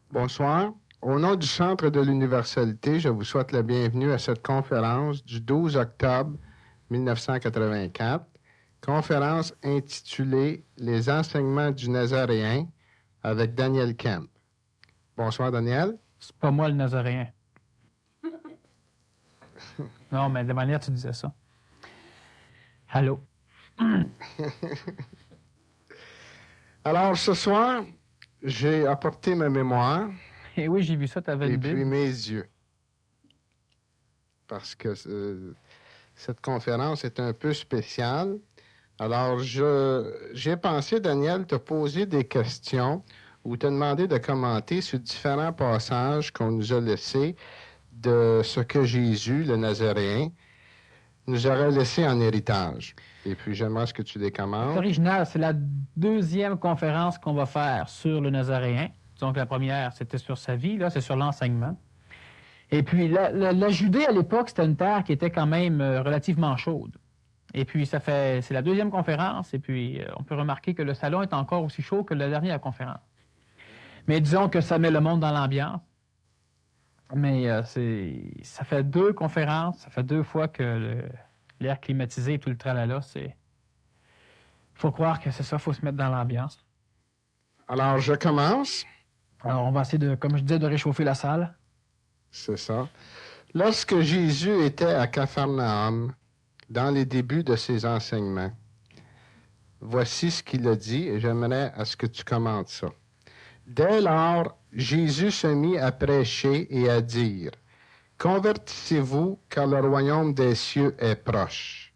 Bonsoir. Au nom du Centre de l'Universalité, je vous souhaite la bienvenue à cette conférence du 12 octobre 1984, conférence intitulée « Les enseignements du Nazaréen » avec Daniel Kemp. Bonsoir, Daniel. C'est pas moi le Nazaréen. Non, mais de manière, tu disais ça. Allô? Alors, ce soir, j'ai apporté ma mémoire. Et oui, j'ai vu ça, tu avais Et une puis Bible. mes yeux. Parce que cette conférence est un peu spéciale. Alors, j'ai pensé, Daniel, te poser des questions ou te demander de commenter sur différents passages qu'on nous a laissés de ce que Jésus, le Nazaréen, nous aurait laissé en héritage. Et puis, j'aimerais que tu les commentes. C'est original, c'est la deuxième conférence qu'on va faire sur le Nazaréen. Donc, la première, c'était sur sa vie, là, c'est sur l'enseignement. Et puis, la Judée, à l'époque, c'était une terre qui était quand même relativement chaude. Et puis, c'est la deuxième conférence, et puis on peut remarquer que le salon est encore aussi chaud que la dernière conférence. Mais disons que ça met le monde dans l'ambiance. Mais ça fait deux conférences, ça fait 2 fois que l'air climatisé et tout le tralala, il faut croire que c'est ça, il faut se mettre dans l'ambiance. Alors, je commence. Alors, on va essayer, comme je disais, de réchauffer la salle. C'est ça. Lorsque Jésus était à Capharnaüm, dans les débuts de ses enseignements, voici ce qu'il a dit, et j'aimerais à ce que tu commentes ça. Dès lors, Jésus se mit à prêcher et à dire, « Convertissez-vous, car le royaume des cieux est proche. »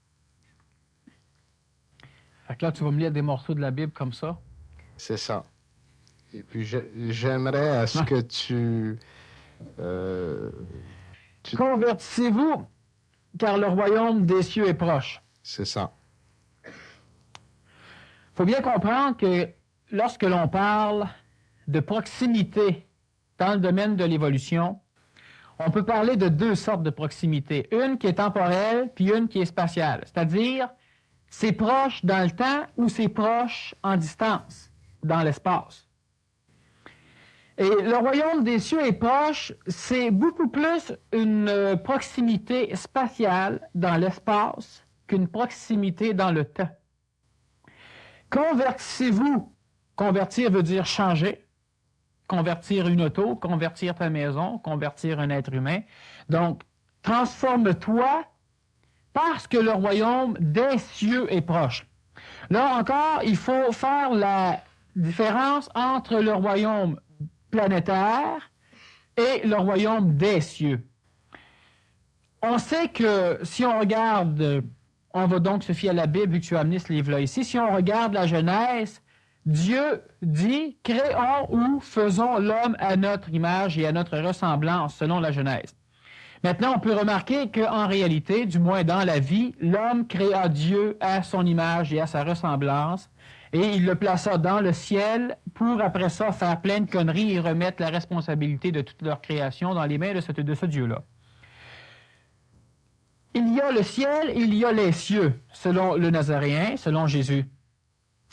Fait que là, tu vas me lire des morceaux de la Bible comme ça. C'est ça. Et puis, j'aimerais à ce que tu... Convertissez-vous, car le royaume des cieux est proche. C'est ça. Il faut bien comprendre que lorsque l'on parle de proximité dans le domaine de l'évolution, on peut parler de 2 sortes de proximité. Une qui est temporelle, puis une qui est spatiale. C'est-à-dire, c'est proche dans le temps ou c'est proche en distance, dans l'espace. Et le royaume des cieux est proche, c'est beaucoup plus une proximité spatiale dans l'espace qu'une proximité dans le temps. Convertissez-vous. Convertir veut dire changer. Convertir une auto, convertir ta maison, convertir un être humain. Donc, transforme-toi parce que le royaume des cieux est proche. Là encore, il faut faire la différence entre le royaume planétaire et le royaume des cieux. On sait que si on regarde, on va donc se fier à la Bible vu que tu as amené ce livre-là ici, si on regarde la Genèse, Dieu dit « Créons ou faisons l'homme à notre image et à notre ressemblance » selon la Genèse. Maintenant, on peut remarquer qu'en réalité, du moins dans la vie, l'homme créa Dieu à son image et à sa ressemblance et il le plaça dans le ciel pour après ça faire plein de conneries et remettre la responsabilité de toute leur création dans les mains de ce Dieu-là. Il y a le ciel, il y a les cieux, selon le Nazaréen, selon Jésus.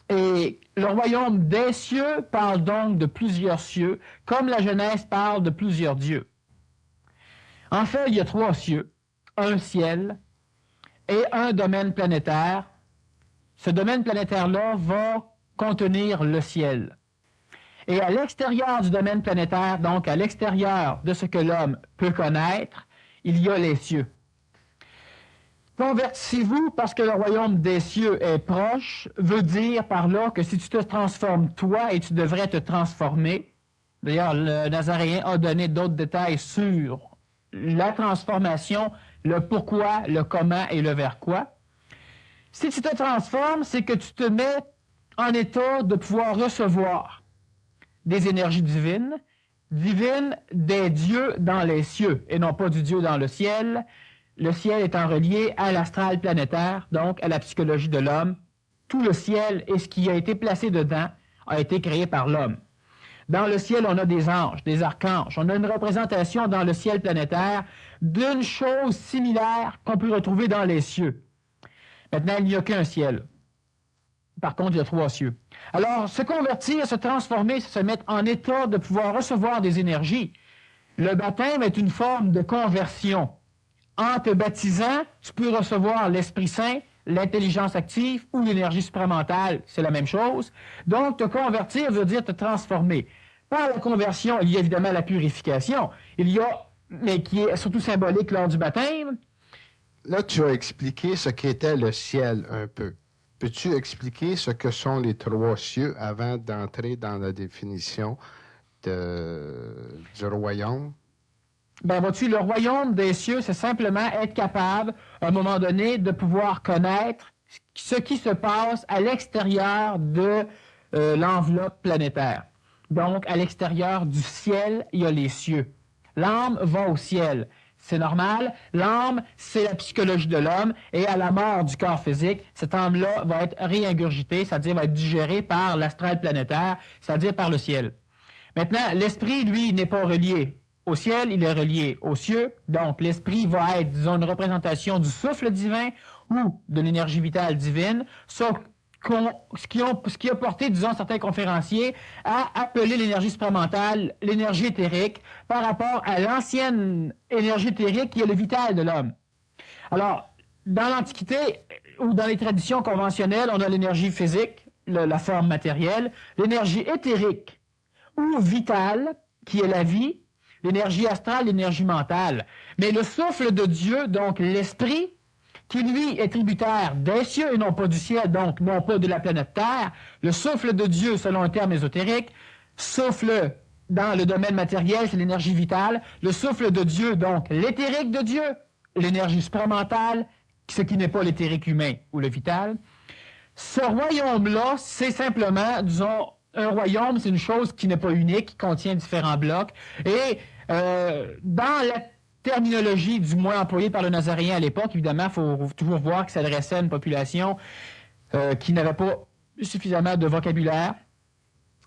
Et le royaume des cieux parle donc de plusieurs cieux, comme la Genèse parle de plusieurs dieux. En fait, il y a 3 cieux, un ciel et un domaine planétaire. Ce domaine planétaire-là va contenir le ciel. Et à l'extérieur du domaine planétaire, donc à l'extérieur de ce que l'homme peut connaître, il y a les cieux. Convertissez-vous parce que le royaume des cieux est proche, veut dire par là que si tu te transformes toi et tu devrais te transformer, d'ailleurs le Nazaréen a donné d'autres détails sur la transformation, le pourquoi, le comment et le vers quoi. Si tu te transformes, c'est que tu te mets en état de pouvoir recevoir des énergies divines des dieux dans les cieux et non pas du Dieu dans le ciel. Le ciel étant relié à l'astral planétaire, donc à la psychologie de l'homme. Tout le ciel et ce qui a été placé dedans a été créé par l'homme. Dans le ciel, on a des anges, des archanges. On a une représentation dans le ciel planétaire d'une chose similaire qu'on peut retrouver dans les cieux. Maintenant, il n'y a qu'un ciel. Par contre, il y a 3 cieux. Alors, se convertir, se transformer, c'est se mettre en état de pouvoir recevoir des énergies. Le baptême est une forme de conversion. En te baptisant, tu peux recevoir l'Esprit Saint, l'intelligence active ou l'énergie supramentale, c'est la même chose. Donc, te convertir veut dire te transformer. Par la conversion, il y a évidemment la purification, mais qui est surtout symbolique lors du baptême. Là, tu as expliqué ce qu'était le ciel un peu. Peux-tu expliquer ce que sont les trois cieux avant d'entrer dans la définition du royaume? Ben, vois-tu, le royaume des cieux, c'est simplement être capable, à un moment donné, de pouvoir connaître ce qui se passe à l'extérieur de l'enveloppe planétaire. Donc, à l'extérieur du ciel, il y a les cieux. L'âme va au ciel. C'est normal. L'âme, c'est la psychologie de l'homme. Et à la mort du corps physique, cette âme-là va être réingurgitée, c'est-à-dire va être digérée par l'astral planétaire, c'est-à-dire par le ciel. Maintenant, l'esprit, lui, n'est pas relié au ciel, il est relié aux cieux. Donc, l'esprit va être, disons, une représentation du souffle divin ou de l'énergie vitale divine, sauf ce qui a porté, disons, certains conférenciers à appeler l'énergie supramentale l'énergie éthérique par rapport à l'ancienne énergie éthérique qui est le vital de l'homme. Alors, dans l'Antiquité ou dans les traditions conventionnelles, on a l'énergie physique, la forme matérielle, l'énergie éthérique ou vitale, qui est la vie, l'énergie astrale, l'énergie mentale. Mais le souffle de Dieu, donc l'esprit, qui lui est tributaire des cieux et non pas du ciel, donc non pas de la planète Terre, le souffle de Dieu, selon un terme ésotérique, souffle dans le domaine matériel, c'est l'énergie vitale, le souffle de Dieu, donc l'éthérique de Dieu, l'énergie supramentale, ce qui n'est pas l'éthérique humain ou le vital. Ce royaume-là, c'est simplement, disons, un royaume, c'est une chose qui n'est pas unique, qui contient différents blocs, et dans la terminologie, du moins employée par le Nazaréen à l'époque, évidemment, il faut toujours voir qu'il s'adressait à une population qui n'avait pas suffisamment de vocabulaire.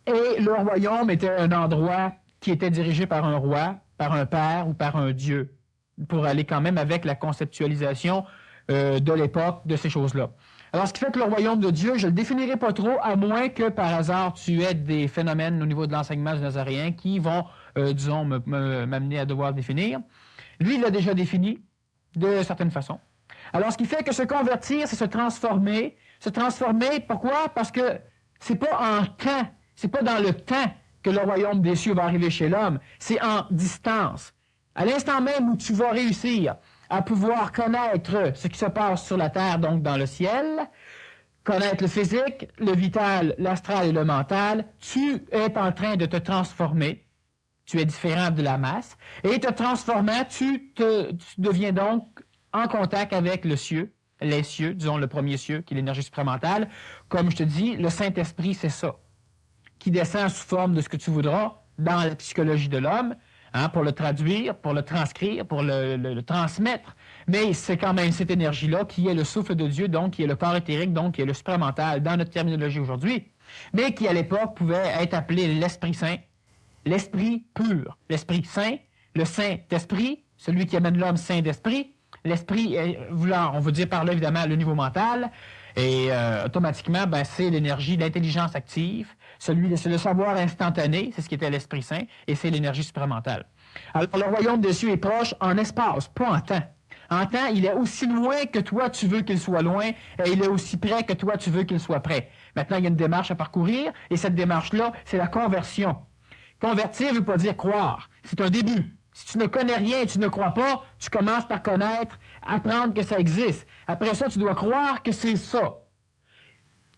Et le royaume était un endroit qui était dirigé par un roi, par un père ou par un dieu, pour aller quand même avec la conceptualisation de l'époque de ces choses-là. Alors, ce qui fait que le royaume de Dieu, je ne le définirai pas trop, à moins que par hasard tu aies des phénomènes au niveau de l'enseignement du Nazaréen qui vont, disons, m'amener à devoir définir. Lui, il l'a déjà défini de certaines façons. Alors, ce qui fait que se convertir, c'est se transformer. Se transformer, pourquoi? Parce que c'est pas en temps, c'est pas dans le temps que le royaume des cieux va arriver chez l'homme, c'est en distance. À l'instant même où tu vas réussir à pouvoir connaître ce qui se passe sur la terre, donc dans le ciel, connaître le physique, le vital, l'astral et le mental, tu es en train de te transformer. Tu es différent de la masse. Et te transformant, tu deviens donc en contact avec le cieux, les cieux, disons le premier cieux, qui est l'énergie supramentale. Comme je te dis, le Saint-Esprit, c'est ça, qui descend sous forme de ce que tu voudras dans la psychologie de l'homme, hein, pour le traduire, pour le transcrire, pour le transmettre. Mais c'est quand même cette énergie-là qui est le souffle de Dieu, donc qui est le corps éthérique, donc qui est le supramental dans notre terminologie aujourd'hui, mais qui à l'époque pouvait être appelé l'Esprit Saint, l'Esprit pur, l'Esprit Saint, le Saint-Esprit, celui qui amène l'homme saint d'esprit. L'Esprit, on veut dire par là évidemment le niveau mental, et automatiquement, ben, c'est l'énergie, l'intelligence active, c'est le savoir instantané, c'est ce qui était l'Esprit Saint, et c'est l'énergie supramentale. Alors, le royaume des cieux est proche en espace, pas en temps. En temps, il est aussi loin que toi, tu veux qu'il soit loin, et il est aussi près que toi, tu veux qu'il soit près. Maintenant, il y a une démarche à parcourir, et cette démarche-là, c'est la conversion. Convertir ne veut pas dire croire. C'est un début. Si tu ne connais rien et tu ne crois pas, tu commences par connaître, apprendre que ça existe. Après ça, tu dois croire que c'est ça.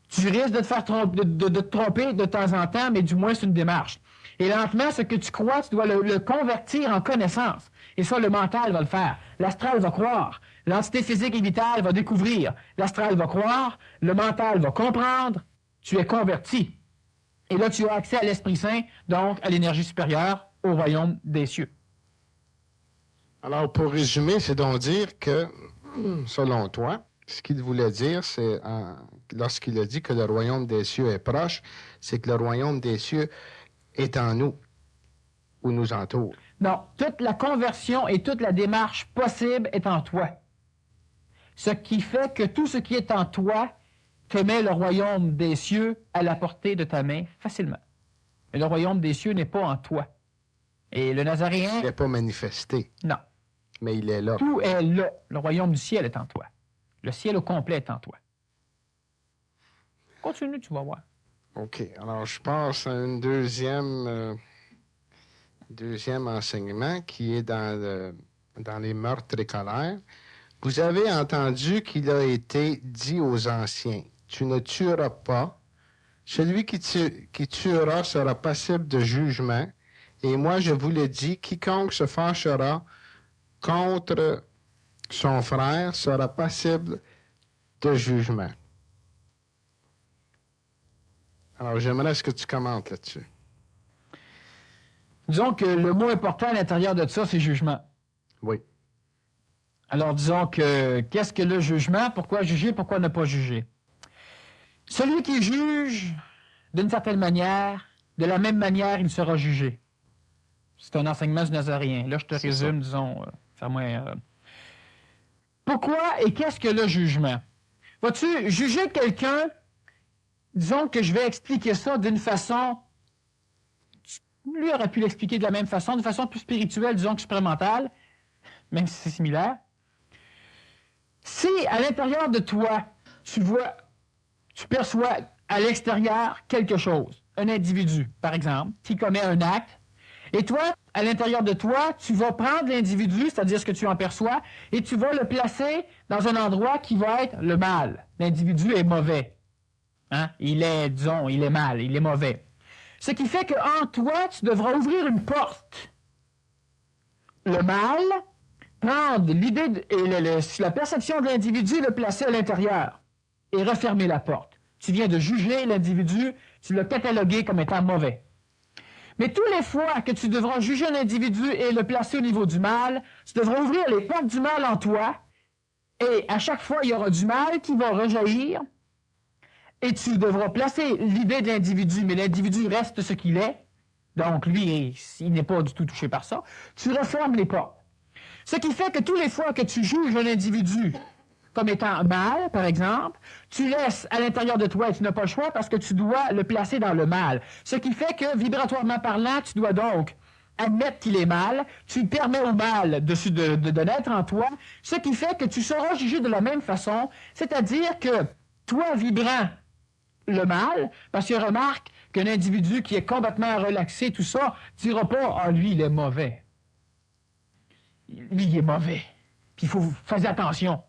Tu risques de te faire tromper, de te tromper de temps en temps, mais du moins, c'est une démarche. Et lentement, ce que tu crois, tu dois le convertir en connaissance. Et ça, le mental va le faire. L'astral va croire. L'entité physique et vitale va découvrir. L'astral va croire. Le mental va comprendre. Tu es converti. Et là, tu as accès à l'Esprit Saint, donc à l'énergie supérieure, au royaume des cieux. Alors, pour résumer, c'est donc dire que, selon toi, ce qu'il voulait dire, c'est, lorsqu'il a dit que le royaume des cieux est proche, c'est que le royaume des cieux est en nous, ou nous entoure. Non, toute la conversion et toute la démarche possible est en toi. Ce qui fait que tout ce qui est en toi te met le royaume des cieux à la portée de ta main facilement. Mais le royaume des cieux n'est pas en toi. Et le Nazaréen... Il n'est pas manifesté. Non. Mais il est là. Tout est là. Le royaume du ciel est en toi. Le ciel au complet est en toi. Continue, tu vas voir. OK. Alors, je passe à un deuxième enseignement qui est dans les meurtres et colères. Vous avez entendu qu'il a été dit aux anciens, « Tu ne tueras pas. Celui qui tuera sera passible de jugement. Et moi, je vous le dis, quiconque se fâchera contre son frère sera passible de jugement. » Alors, j'aimerais ce que tu commentes là-dessus. Disons que le mot important à l'intérieur de ça, c'est jugement. Oui. Alors, disons que, qu'est-ce que le jugement? Pourquoi juger? Pourquoi ne pas juger? Celui qui juge d'une certaine manière, de la même manière, il sera jugé. C'est un enseignement du Nazaréen. Là, je te résume, disons, Pourquoi et qu'est-ce que le jugement? Vas-tu juger quelqu'un? Disons que je vais expliquer ça d'une façon... Lui aurait pu l'expliquer de la même façon, d'une façon plus spirituelle, disons que expérimentale, même si c'est similaire. Si à l'intérieur de toi, tu perçois à l'extérieur quelque chose, un individu, par exemple, qui commet un acte, et toi, à l'intérieur de toi, tu vas prendre l'individu, c'est-à-dire ce que tu en perçois, et tu vas le placer dans un endroit qui va être le mal. L'individu est mauvais. Hein? Il est mal, il est mauvais. Ce qui fait qu'en toi, tu devras ouvrir une porte. Le mal, prendre l'idée et la perception de l'individu et le placer à l'intérieur et refermer la porte. Tu viens de juger l'individu, tu l'as catalogué comme étant mauvais. Mais tous les fois que tu devras juger un individu et le placer au niveau du mal, tu devras ouvrir les portes du mal en toi et à chaque fois, il y aura du mal qui va rejaillir. Et tu devras placer l'idée de l'individu, mais l'individu reste ce qu'il est. Donc, lui, il n'est pas du tout touché par ça. Tu refermes les portes. Ce qui fait que tous les fois que tu juges un individu comme étant mal, par exemple, tu laisses à l'intérieur de toi et tu n'as pas le choix parce que tu dois le placer dans le mal. Ce qui fait que, vibratoirement parlant, tu dois donc admettre qu'il est mal, tu permets au mal de naître en toi, ce qui fait que tu seras jugé de la même façon, c'est-à-dire que toi, vibrant le mal, parce que remarque qu'un individu qui est complètement relaxé, tout ça, ne dira pas « Ah, lui, il est mauvais. Lui, il est mauvais. » Puis il faut faire attention.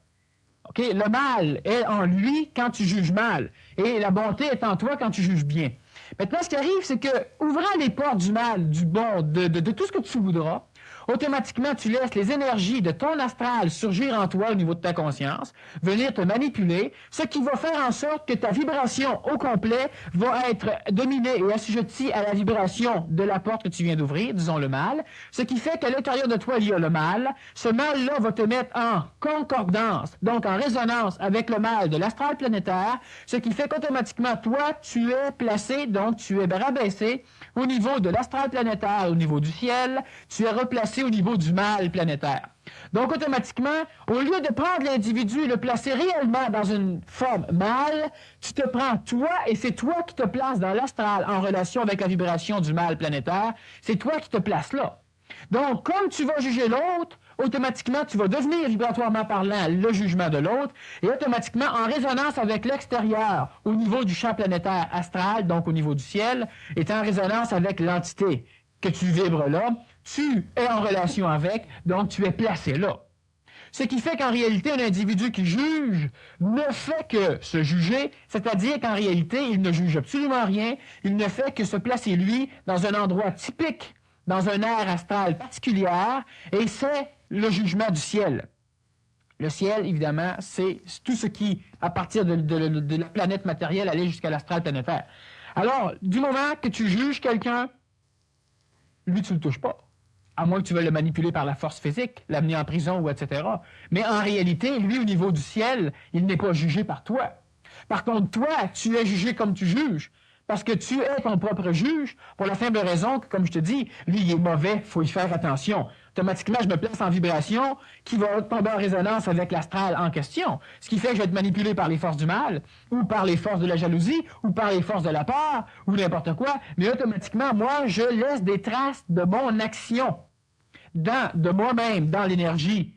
OK? Le mal est en lui quand tu juges mal. Et la bonté est en toi quand tu juges bien. Maintenant, ce qui arrive, c'est que, ouvrant les portes du mal, du bon, de tout ce que tu voudras, automatiquement, tu laisses les énergies de ton astral surgir en toi au niveau de ta conscience, venir te manipuler, ce qui va faire en sorte que ta vibration au complet va être dominée et assujettie à la vibration de la porte que tu viens d'ouvrir, disons le mal, ce qui fait qu'à l'intérieur de toi, il y a le mal. Ce mal-là va te mettre en concordance, donc en résonance avec le mal de l'astral planétaire, ce qui fait qu'automatiquement, toi, tu es placé, donc tu es rabaissé au niveau de l'astral planétaire, au niveau du ciel, tu es replacé au niveau du mal planétaire. Donc, automatiquement, au lieu de prendre l'individu et le placer réellement dans une forme mâle, tu te prends toi et c'est toi qui te places dans l'astral en relation avec la vibration du mal planétaire. C'est toi qui te places là. Donc, comme tu vas juger l'autre, automatiquement, tu vas devenir vibratoirement parlant le jugement de l'autre et automatiquement, en résonance avec l'extérieur, au niveau du champ planétaire astral, donc au niveau du ciel, est en résonance avec l'entité que tu vibres là, tu es en relation avec, donc tu es placé là. Ce qui fait qu'en réalité, un individu qui juge ne fait que se juger, c'est-à-dire qu'en réalité, il ne juge absolument rien, il ne fait que se placer lui dans un endroit typique, dans un aire astral particulière, et c'est le jugement du ciel. Le ciel, évidemment, c'est tout ce qui, à partir de la planète matérielle, allait jusqu'à l'astral planétaire. Alors, du moment que tu juges quelqu'un, lui, tu ne le touches pas. À moins que tu veuilles le manipuler par la force physique, l'amener en prison ou etc. Mais en réalité, lui, au niveau du ciel, il n'est pas jugé par toi. Par contre, toi, tu es jugé comme tu juges. Parce que tu es ton propre juge, pour la simple raison que, comme je te dis, lui, il est mauvais, il faut y faire attention. Automatiquement, je me place en vibration qui va tomber en résonance avec l'astral en question. Ce qui fait que je vais être manipulé par les forces du mal, ou par les forces de la jalousie, ou par les forces de la peur, ou n'importe quoi. Mais automatiquement, moi, je laisse des traces de mon action, de moi-même, dans l'énergie.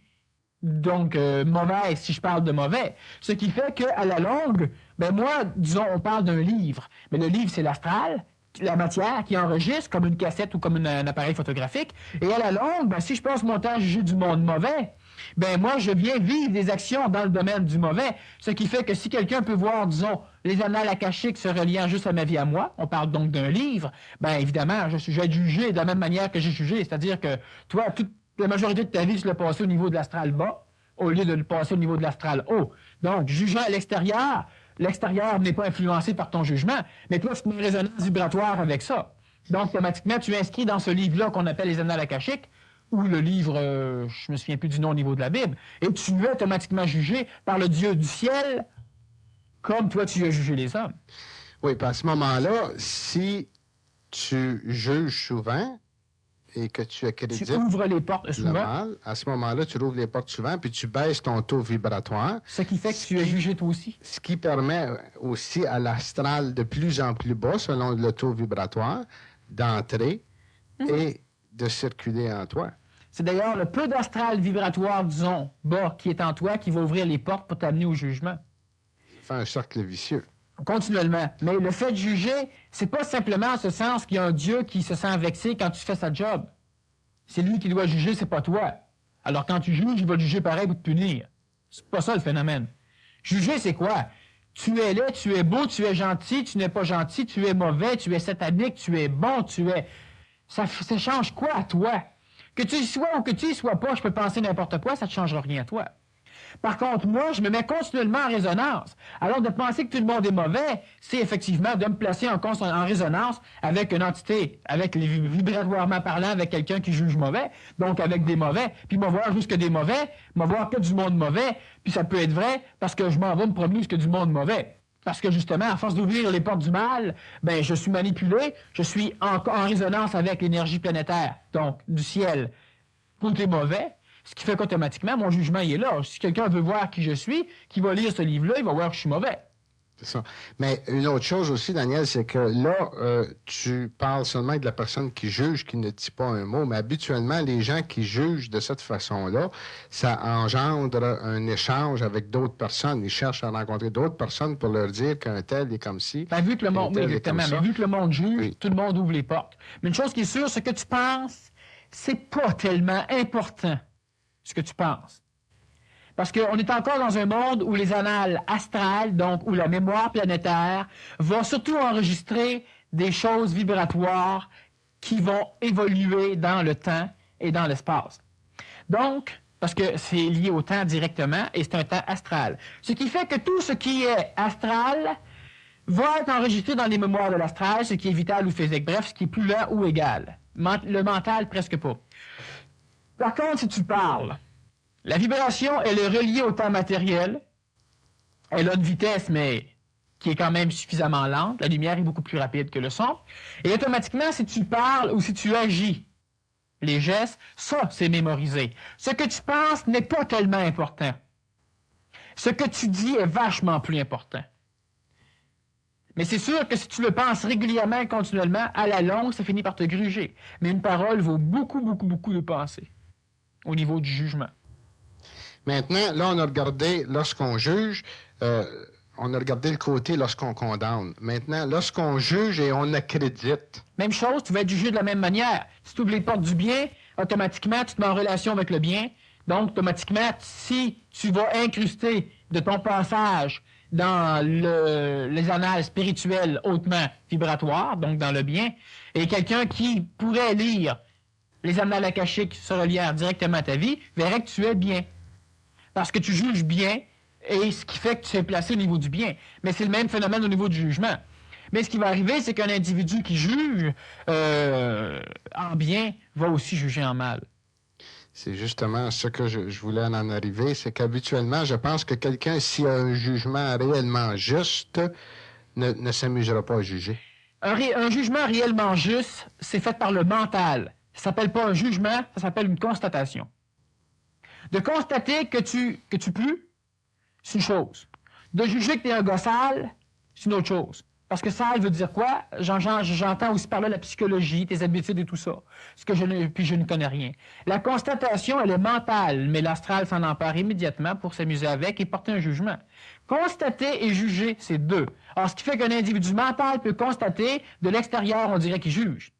Donc, mauvaise, si je parle de mauvais. Ce qui fait qu'à la longue, ben moi, disons, on parle d'un livre. Mais le livre, c'est l'astral, la matière qui enregistre comme une cassette ou comme un appareil photographique. Et à la longue, ben, si je passe mon temps à juger du monde mauvais, ben moi, je viens vivre des actions dans le domaine du mauvais. Ce qui fait que si quelqu'un peut voir, disons, les annales akashiques se reliant juste à ma vie à moi, on parle donc d'un livre, ben évidemment, je vais être jugé de la même manière que j'ai jugé. C'est-à-dire que toi, la majorité de ta vie, tu l'as passé au niveau de l'astral bas, au lieu de le passer au niveau de l'astral haut. Donc, jugeant à l'extérieur n'est pas influencé par ton jugement, mais toi, tu mets une résonance vibratoire avec ça. Donc, automatiquement, tu inscris dans ce livre-là qu'on appelle les annales akashiques, ou le livre, je me souviens plus du nom au niveau de la Bible, et tu es automatiquement jugé par le Dieu du ciel, comme toi, tu as jugé les hommes. Oui, puis à ce moment-là, si tu juges souvent, et que tu accrédites tu ouvres les portes souvent. le mal, à ce moment-là, tu ouvres les portes souvent, puis tu baisses ton taux vibratoire. Ce qui fait que tu es jugé toi aussi. Ce qui permet aussi à l'astral de plus en plus bas, selon le taux vibratoire, d'entrer et de circuler en toi. C'est d'ailleurs le peu d'astral vibratoire, disons, bas, qui est en toi, qui va ouvrir les portes pour t'amener au jugement. Ça fait un cercle vicieux. Continuellement. Mais le fait de juger, c'est pas simplement en ce sens qu'il y a un Dieu qui se sent vexé quand tu fais sa job. C'est lui qui doit juger, c'est pas toi. Alors quand tu juges, il va te juger pareil pour te punir. C'est pas ça le phénomène. Juger, c'est quoi? Tu es laid, tu es beau, tu es gentil, tu n'es pas gentil, tu es mauvais, tu es satanique, tu es bon, tu es... Ça change quoi à toi? Que tu y sois ou que tu y sois pas, je peux penser n'importe quoi, ça ne te changera rien à toi. Par contre, moi, je me mets continuellement en résonance. Alors, de penser que tout le monde est mauvais, c'est effectivement de me placer en résonance avec une entité, avec les vibratoirement parlant, avec quelqu'un qui juge mauvais, donc avec des mauvais, puis m'en voir jusque des mauvais, m'en voir que du monde mauvais, puis ça peut être vrai parce que je m'en vais me promener jusque du monde mauvais. Parce que justement, à force d'ouvrir les portes du mal, ben je suis manipulé, je suis en résonance avec l'énergie planétaire, donc du ciel, tout est mauvais. Ce qui fait qu'automatiquement, mon jugement, il est là. Si quelqu'un veut voir qui je suis, qui va lire ce livre-là, il va voir que je suis mauvais. C'est ça. Mais une autre chose aussi, Daniel, c'est que là, tu parles seulement de la personne qui juge, qui ne dit pas un mot, mais habituellement, les gens qui jugent de cette façon-là, ça engendre un échange avec d'autres personnes. Ils cherchent à rencontrer d'autres personnes pour leur dire qu'un tel est comme ci. Ben, vu que le monde, oui, exactement, mais vu que le monde juge, oui, tout le monde ouvre les portes. Mais une chose qui est sûre, ce que tu penses, c'est pas tellement important ce que tu penses. Parce qu'on est encore dans un monde où les annales astrales, donc où la mémoire planétaire, va surtout enregistrer des choses vibratoires qui vont évoluer dans le temps et dans l'espace. Donc, parce que c'est lié au temps directement et c'est un temps astral. Ce qui fait que tout ce qui est astral va être enregistré dans les mémoires de l'astral, ce qui est vital ou physique. Bref, ce qui est plus lent ou égal. Le mental, presque pas. Par contre, si tu parles, la vibration, elle est reliée au temps matériel. Elle a une vitesse, mais qui est quand même suffisamment lente. La lumière est beaucoup plus rapide que le son. Et automatiquement, si tu parles ou si tu agis, les gestes, ça, c'est mémorisé. Ce que tu penses n'est pas tellement important. Ce que tu dis est vachement plus important. Mais c'est sûr que si tu le penses régulièrement et continuellement, à la longue, ça finit par te gruger. Mais une parole vaut beaucoup, beaucoup, beaucoup de pensées au niveau du jugement. Maintenant, là, on a regardé, lorsqu'on juge, on a regardé le côté lorsqu'on condamne. Maintenant, lorsqu'on juge et on accrédite. Même chose, tu vas être jugé de la même manière. Si tu ouvres les portes du bien, automatiquement, tu te mets en relation avec le bien. Donc, automatiquement, si tu vas incruster de ton passage dans les annales spirituelles hautement vibratoires, donc dans le bien, et quelqu'un qui pourrait lire les annales akashiques se reliant directement à ta vie, verrait que tu es bien. Parce que tu juges bien, et ce qui fait que tu es placé au niveau du bien. Mais c'est le même phénomène au niveau du jugement. Mais ce qui va arriver, c'est qu'un individu qui juge en bien va aussi juger en mal. C'est justement ce que je voulais en arriver, c'est qu'habituellement, je pense que quelqu'un, s'il a un jugement réellement juste, ne s'amusera pas à juger. Un jugement réellement juste, c'est fait par le mental. Ça s'appelle pas un jugement, ça s'appelle une constatation. De constater que tu pues, c'est une chose. De juger que tu es un gars sale, c'est une autre chose. Parce que sale veut dire quoi? J'entends aussi par là la psychologie, tes habitudes et tout ça. Puis je ne connais rien. La constatation, elle est mentale, mais l'astral s'en empare immédiatement pour s'amuser avec et porter un jugement. Constater et juger, c'est deux. Alors, ce qui fait qu'un individu mental peut constater, de l'extérieur, on dirait qu'il juge.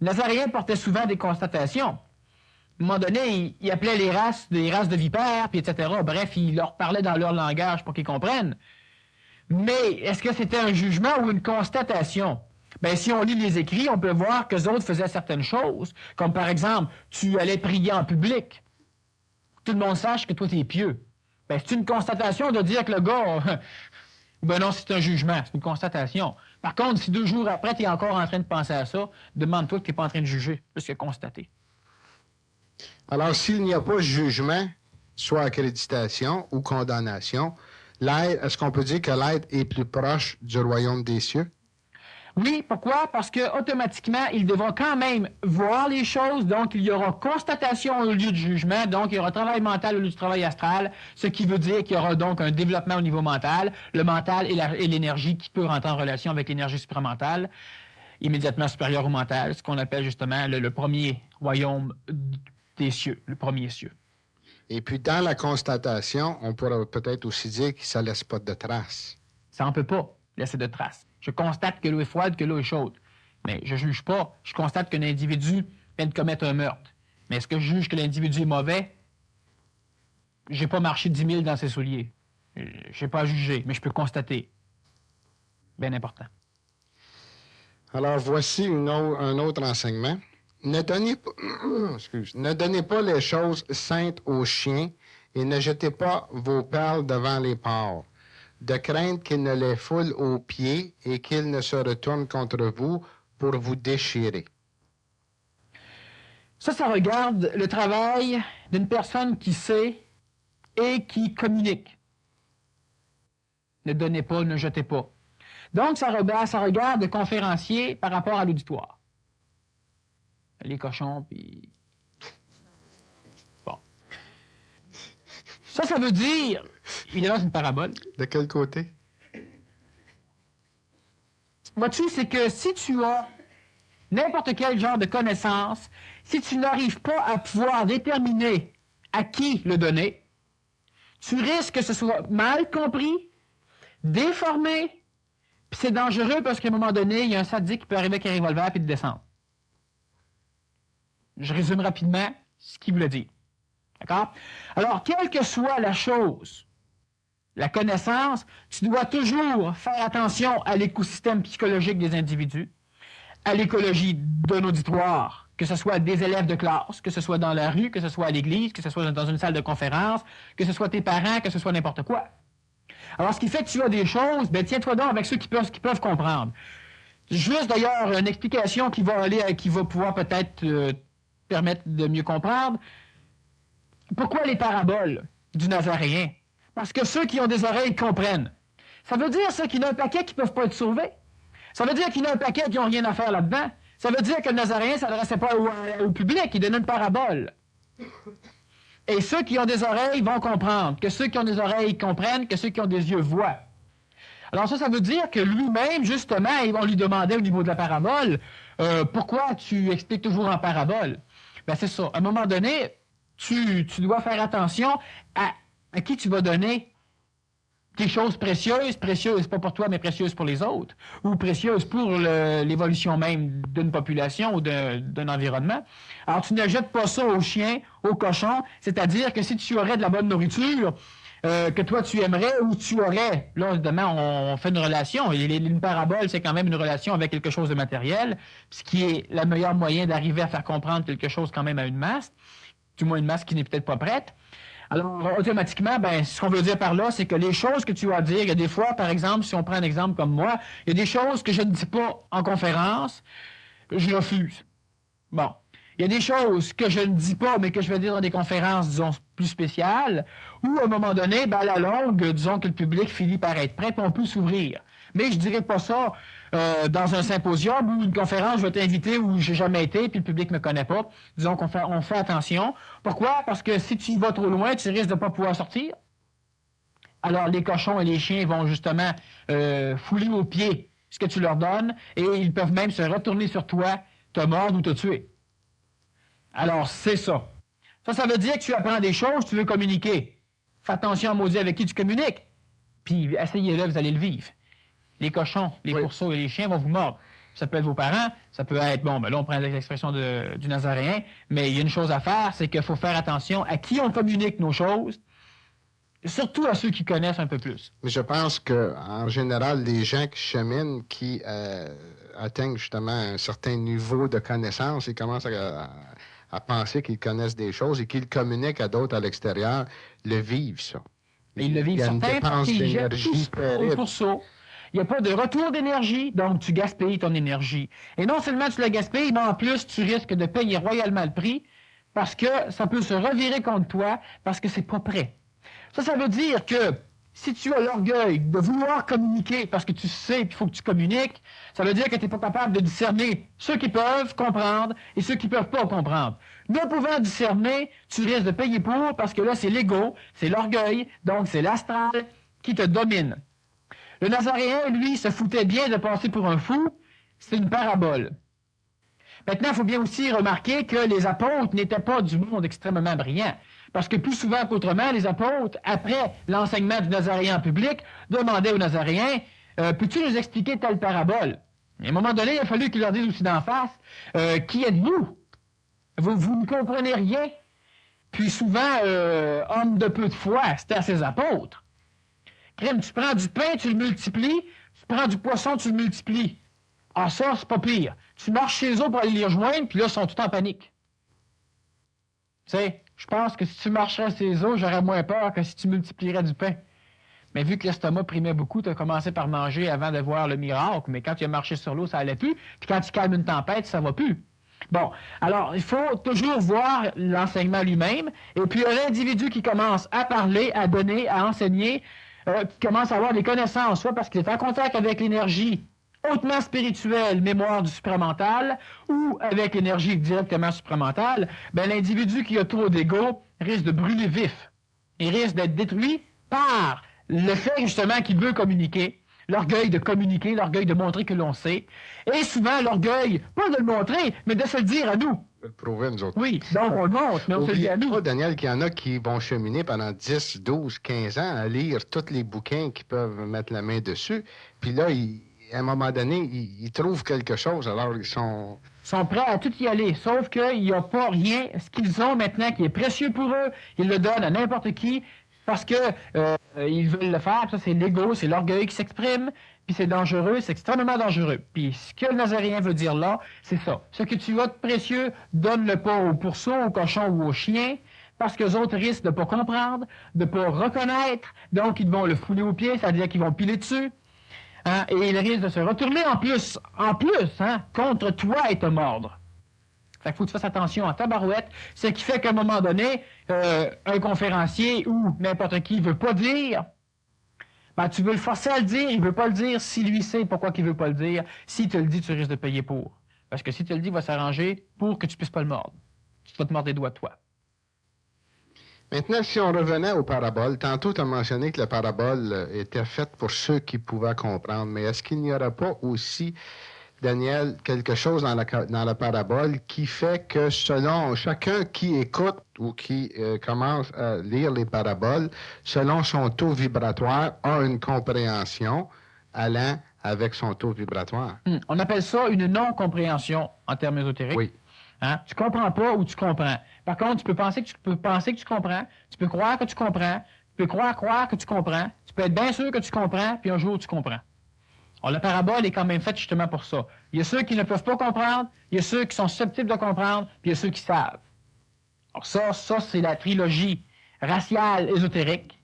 Nazaréen portait souvent des constatations. À un moment donné, il appelait les races des races de vipères, puis etc. Bref, il leur parlait dans leur langage pour qu'ils comprennent. Mais est-ce que c'était un jugement ou une constatation? Ben, si on lit les écrits, on peut voir que les autres faisaient certaines choses, comme par exemple, tu allais prier en public. Tout le monde sache que toi, tu es pieux. Ben, c'est une constatation de dire que le gars... ben non, c'est un jugement, c'est une constatation. Par contre, si 2 jours après, tu es encore en train de penser à ça, demande-toi que tu n'es pas en train de juger, plus que constater. Alors, s'il n'y a pas jugement, soit accréditation ou condamnation, l'aide, est-ce qu'on peut dire que l'aide est plus proche du royaume des cieux? Oui, pourquoi? Parce que automatiquement, ils devront quand même voir les choses, donc il y aura constatation au lieu de jugement, donc il y aura travail mental au lieu du travail astral, ce qui veut dire qu'il y aura donc un développement au niveau mental, le mental et l'énergie qui peut rentrer en relation avec l'énergie supramentale, immédiatement supérieure au mental, ce qu'on appelle justement le premier royaume des cieux, le premier cieux. Et puis, dans la constatation, on pourrait peut-être aussi dire que ça ne laisse pas de traces. Ça n'en peut pas laisser de traces. Je constate que l'eau est froide, que l'eau est chaude. Mais je ne juge pas. Je constate qu'un individu vient de commettre un meurtre. Mais est-ce que je juge que l'individu est mauvais? Je n'ai pas marché 10 000 dans ses souliers. Je n'ai pas à juger, mais je peux constater. Bien important. Alors, voici un autre enseignement. Ne donnez pas les choses saintes aux chiens et ne jetez pas vos perles devant les porcs, de crainte qu'ils ne les foulent aux pieds et qu'ils ne se retournent contre vous pour vous déchirer. Ça regarde le travail d'une personne qui sait et qui communique. Ne donnez pas, ne jetez pas. Donc, ça regarde le conférencier par rapport à l'auditoire. Les cochons, puis... Bon. Ça veut dire... Évidemment, c'est une parabole. De quel côté? Vois-tu, c'est que si tu as n'importe quel genre de connaissance, si tu n'arrives pas à pouvoir déterminer à qui le donner, tu risques que ce soit mal compris, déformé, puis c'est dangereux parce qu'à un moment donné, il y a un sadique qui peut arriver avec un revolver puis te descendre. Je résume rapidement ce qu'il voulait dire. D'accord? Alors, quelle que soit la chose, la connaissance, tu dois toujours faire attention à l'écosystème psychologique des individus, à l'écologie d'un auditoire, que ce soit des élèves de classe, que ce soit dans la rue, que ce soit à l'église, que ce soit dans une salle de conférence, que ce soit tes parents, que ce soit n'importe quoi. Alors, ce qui fait que tu as des choses, ben tiens-toi donc avec ceux qui peuvent comprendre. Juste d'ailleurs, une explication qui va pouvoir peut-être permettre de mieux comprendre. Pourquoi les paraboles du Nazaréen? Parce que ceux qui ont des oreilles comprennent. Ça veut dire, ceux qui ont un paquet qui ne peuvent pas être sauvés. Ça veut dire qu'il y en a un paquet qui n'ont rien à faire là-dedans. Ça veut dire que le Nazaréen ne s'adressait pas au public, il donnait une parabole. Et ceux qui ont des oreilles vont comprendre. Que ceux qui ont des oreilles comprennent, que ceux qui ont des yeux voient. Alors ça veut dire que lui-même, justement, on lui demandait au niveau de la parabole, pourquoi tu expliques toujours en parabole? Ben c'est ça. À un moment donné, tu dois faire attention à qui tu vas donner des choses précieuses, pas pour toi, mais précieuses pour les autres, ou précieuses pour l'évolution même d'une population ou d'un environnement. Alors, tu ne jettes pas ça aux chiens, aux cochons, c'est-à-dire que si tu aurais de la bonne nourriture, que toi tu aimerais, ou tu aurais, là, demain, on fait une relation, et une parabole, c'est quand même une relation avec quelque chose de matériel, ce qui est le meilleur moyen d'arriver à faire comprendre quelque chose quand même à une masse, du moins une masse qui n'est peut-être pas prête. Alors, automatiquement, ben, ce qu'on veut dire par là, c'est que les choses que tu as à dire, il y a des fois, par exemple, si on prend un exemple comme moi, il y a des choses que je ne dis pas en conférence, je refuse. Bon. Il y a des choses que je ne dis pas, mais que je vais dire dans des conférences, disons, plus spéciales, où, à un moment donné, ben, à la longue, disons que le public finit par être prêt, puis on peut s'ouvrir. Mais je dirais pas ça dans un symposium ou une conférence, je vais t'inviter où j'ai jamais été, puis le public me connaît pas. Disons qu'on fait attention. Pourquoi? Parce que si tu y vas trop loin, tu risques de pas pouvoir sortir. Alors, les cochons et les chiens vont justement fouler aux pieds ce que tu leur donnes, et ils peuvent même se retourner sur toi, te mordre ou te tuer. Alors, c'est ça. Ça veut dire que tu apprends des choses, tu veux communiquer. Fais attention, maudit, avec qui tu communiques. Puis, essayez-le, vous allez le vivre. Les cochons, les pourceaux et les chiens vont vous mordre. Ça peut être vos parents, ça peut être, bon, ben là, on prend l'expression du Nazaréen, mais il y a une chose à faire, c'est qu'il faut faire attention à qui on communique nos choses, surtout à ceux qui connaissent un peu plus. Mais je pense qu'en général, les gens qui cheminent, qui atteignent justement un certain niveau de connaissance, ils commencent à penser qu'ils connaissent des choses et qu'ils communiquent à d'autres à l'extérieur, le vivent, ça. Et ils le vivent certains parce qu'ils jettent tout au pourceau. Il n'y a pas de retour d'énergie, donc tu gaspilles ton énergie. Et non seulement tu la gaspilles, mais en plus, tu risques de payer royalement le prix parce que ça peut se revirer contre toi parce que c'est pas prêt. Ça veut dire que si tu as l'orgueil de vouloir communiquer parce que tu sais qu'il faut que tu communiques, ça veut dire que tu n'es pas capable de discerner ceux qui peuvent comprendre et ceux qui ne peuvent pas comprendre. Ne pouvant discerner, tu risques de payer pour parce que là, c'est l'ego, c'est l'orgueil, donc c'est l'astral qui te domine. Le Nazaréen, lui, se foutait bien de passer pour un fou. C'est une parabole. Maintenant, il faut bien aussi remarquer que les apôtres n'étaient pas du monde extrêmement brillant. Parce que plus souvent qu'autrement, les apôtres, après l'enseignement du Nazaréen en public, demandaient aux Nazaréens, peux-tu nous expliquer telle parabole? Et à un moment donné, il a fallu qu'ils leur disent aussi d'en face, qui êtes-vous? Vous ne comprenez rien. Puis souvent, homme de peu de foi, c'était à ses apôtres. Crème, tu prends du pain, tu le multiplies. Tu prends du poisson, tu le multiplies. Ah, ça, c'est pas pire. Tu marches chez eux pour aller les rejoindre, puis là, ils sont tous en panique. Tu sais, je pense que si tu marcherais chez eux, j'aurais moins peur que si tu multiplierais du pain. Mais vu que l'estomac primait beaucoup, tu as commencé par manger avant de voir le miracle. Mais quand tu as marché sur l'eau, ça allait plus. Puis quand tu calmes une tempête, ça va plus. Bon, alors, il faut toujours voir l'enseignement lui-même. Et puis, l'individu qui commence à parler, à donner, à enseigner, qui commence à avoir des connaissances, soit parce qu'il est en contact avec l'énergie hautement spirituelle, mémoire du supramental, ou avec l'énergie directement supramentale, ben l'individu qui a trop d'ego risque de brûler vif. Il risque d'être détruit par le fait justement qu'il veut communiquer, l'orgueil de communiquer, l'orgueil de montrer que l'on sait, et souvent l'orgueil, pas de le montrer, mais de se le dire à nous. Le prouver, nous autres. Oui, donc on le montre, mais on se le dit à nous. Pas, Daniel, qu'il y en a qui vont cheminer pendant 10, 12, 15 ans à lire tous les bouquins qui peuvent mettre la main dessus. Puis là, à un moment donné, ils trouvent quelque chose, alors ils sont prêts à tout y aller, sauf qu'il n'y a pas rien. Ce qu'ils ont maintenant qui est précieux pour eux, ils le donnent à n'importe qui parce que ils veulent le faire. Ça, c'est l'ego, c'est l'orgueil qui s'exprime. Puis c'est dangereux, c'est extrêmement dangereux. Puis ce que le Nazaréen veut dire là, c'est ça. Ce que tu as de précieux, donne-le pas aux pourceaux, aux cochons ou aux chiens, parce qu'eux autres risquent de ne pas comprendre, de ne pas reconnaître, donc ils vont le fouler aux pieds, c'est-à-dire qu'ils vont piler dessus, hein, et ils risquent de se retourner en plus, contre toi et te mordre. Fait qu'il faut que tu fasses attention à ta barouette, ce qui fait qu'à un moment donné, un conférencier ou n'importe qui ne veut pas dire, ben, tu veux le forcer à le dire, il ne veut pas le dire. Si lui sait pourquoi il ne veut pas le dire, s'il te le dit, tu risques de payer pour. Parce que si tu le dis, il va s'arranger pour que tu ne puisses pas le mordre. Tu vas te mordre les doigts de toi. Maintenant, si on revenait aux paraboles, tantôt tu as mentionné que la parabole était faite pour ceux qui pouvaient comprendre, mais est-ce qu'il n'y aurait pas aussi, Daniel, quelque chose dans la parabole qui fait que selon chacun qui écoute ou qui commence à lire les paraboles, selon son taux vibratoire, a une compréhension allant avec son taux vibratoire? On appelle ça une non-compréhension en termes ésotériques. Oui. Hein? Tu comprends pas ou tu comprends. Par contre, tu peux penser que tu comprends, tu peux croire que tu comprends, tu peux croire que tu comprends, tu peux être bien sûr que tu comprends, puis un jour tu comprends. Alors, la parabole est quand même faite justement pour ça. Il y a ceux qui ne peuvent pas comprendre, il y a ceux qui sont susceptibles de comprendre, puis il y a ceux qui savent. Alors ça, c'est la trilogie raciale ésotérique.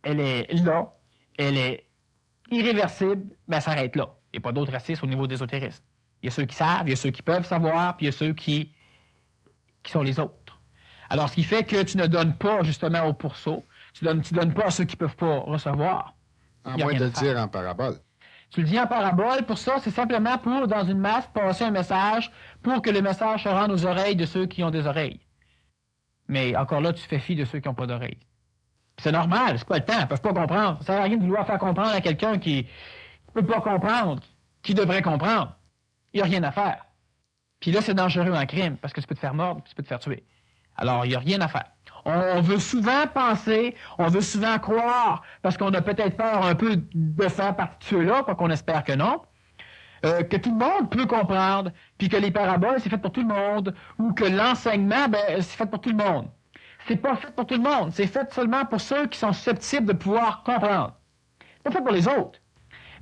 Elle est là, elle est irréversible, ben elle s'arrête là. Il n'y a pas d'autres racistes au niveau des ésotéristes. Il y a ceux qui savent, il y a ceux qui peuvent savoir, puis il y a ceux qui sont les autres. Alors, ce qui fait que tu ne donnes pas justement aux pourceaux, tu donnes pas à ceux qui ne peuvent pas recevoir. À moins de le dire en parabole. Tu le dis en parabole, pour ça, c'est simplement pour, dans une masse, passer un message pour que le message se rende aux oreilles de ceux qui ont des oreilles. Mais encore là, tu fais fi de ceux qui n'ont pas d'oreilles. C'est normal, c'est pas le temps, ils ne peuvent pas comprendre. Ça ne sert à rien de vouloir faire comprendre à quelqu'un qui ne peut pas comprendre, qui devrait comprendre. Il n'y a rien à faire. Puis là, c'est dangereux en crime, parce que tu peux te faire mordre, puis tu peux te faire tuer. Alors, il n'y a rien à faire. On veut souvent penser, on veut souvent croire, parce qu'on a peut-être peur un peu de faire partie de ceux-là, quoi qu'on espère que non, que tout le monde peut comprendre, puis que les paraboles, c'est fait pour tout le monde, ou que l'enseignement, c'est fait pour tout le monde. C'est pas fait pour tout le monde, c'est fait seulement pour ceux qui sont susceptibles de pouvoir comprendre. C'est pas fait pour les autres.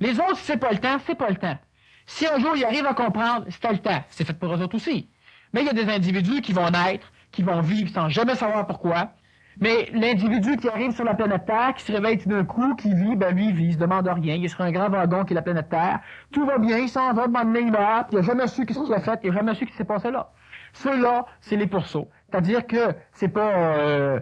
Les autres, si c'est pas le temps, c'est pas le temps. Si un jour ils arrivent à comprendre, c'est le temps. C'est fait pour eux autres aussi. Mais il y a des individus qui vont naître, qui vont vivre sans jamais savoir pourquoi. Mais l'individu qui arrive sur la planète Terre, qui se réveille tout d'un coup, qui vit, lui, il vit, il se demande rien. Il est sur un grand wagon qui est la planète Terre. Tout va bien, il s'en va, maintenant il meurt, puis il n'a jamais su ce qu'il a fait, il n'a jamais su ce qui s'est passé là. Ceux-là, c'est les pourceaux. C'est-à-dire que c'est pas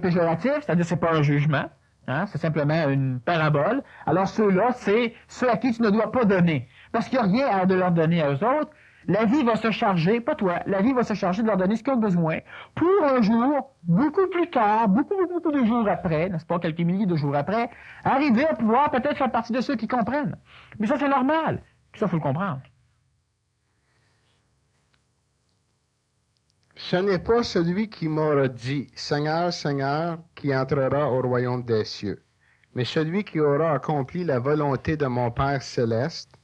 péjoratif, c'est-à-dire que c'est pas un jugement. Hein, c'est simplement une parabole. Alors ceux-là, c'est ceux à qui tu ne dois pas donner. Parce qu'il n'y a rien à de leur donner à eux autres. La vie va se charger, pas toi, la vie va se charger de leur donner ce qu'ils ont besoin pour un jour, beaucoup plus tard, beaucoup de jours après, n'est-ce pas, quelques milliers de jours après, arriver à pouvoir peut-être faire partie de ceux qui comprennent. Mais ça, c'est normal. Ça, il faut le comprendre. Ce n'est pas celui qui m'aura dit « Seigneur, Seigneur » qui entrera au royaume des cieux, mais celui qui aura accompli la volonté de mon Père céleste.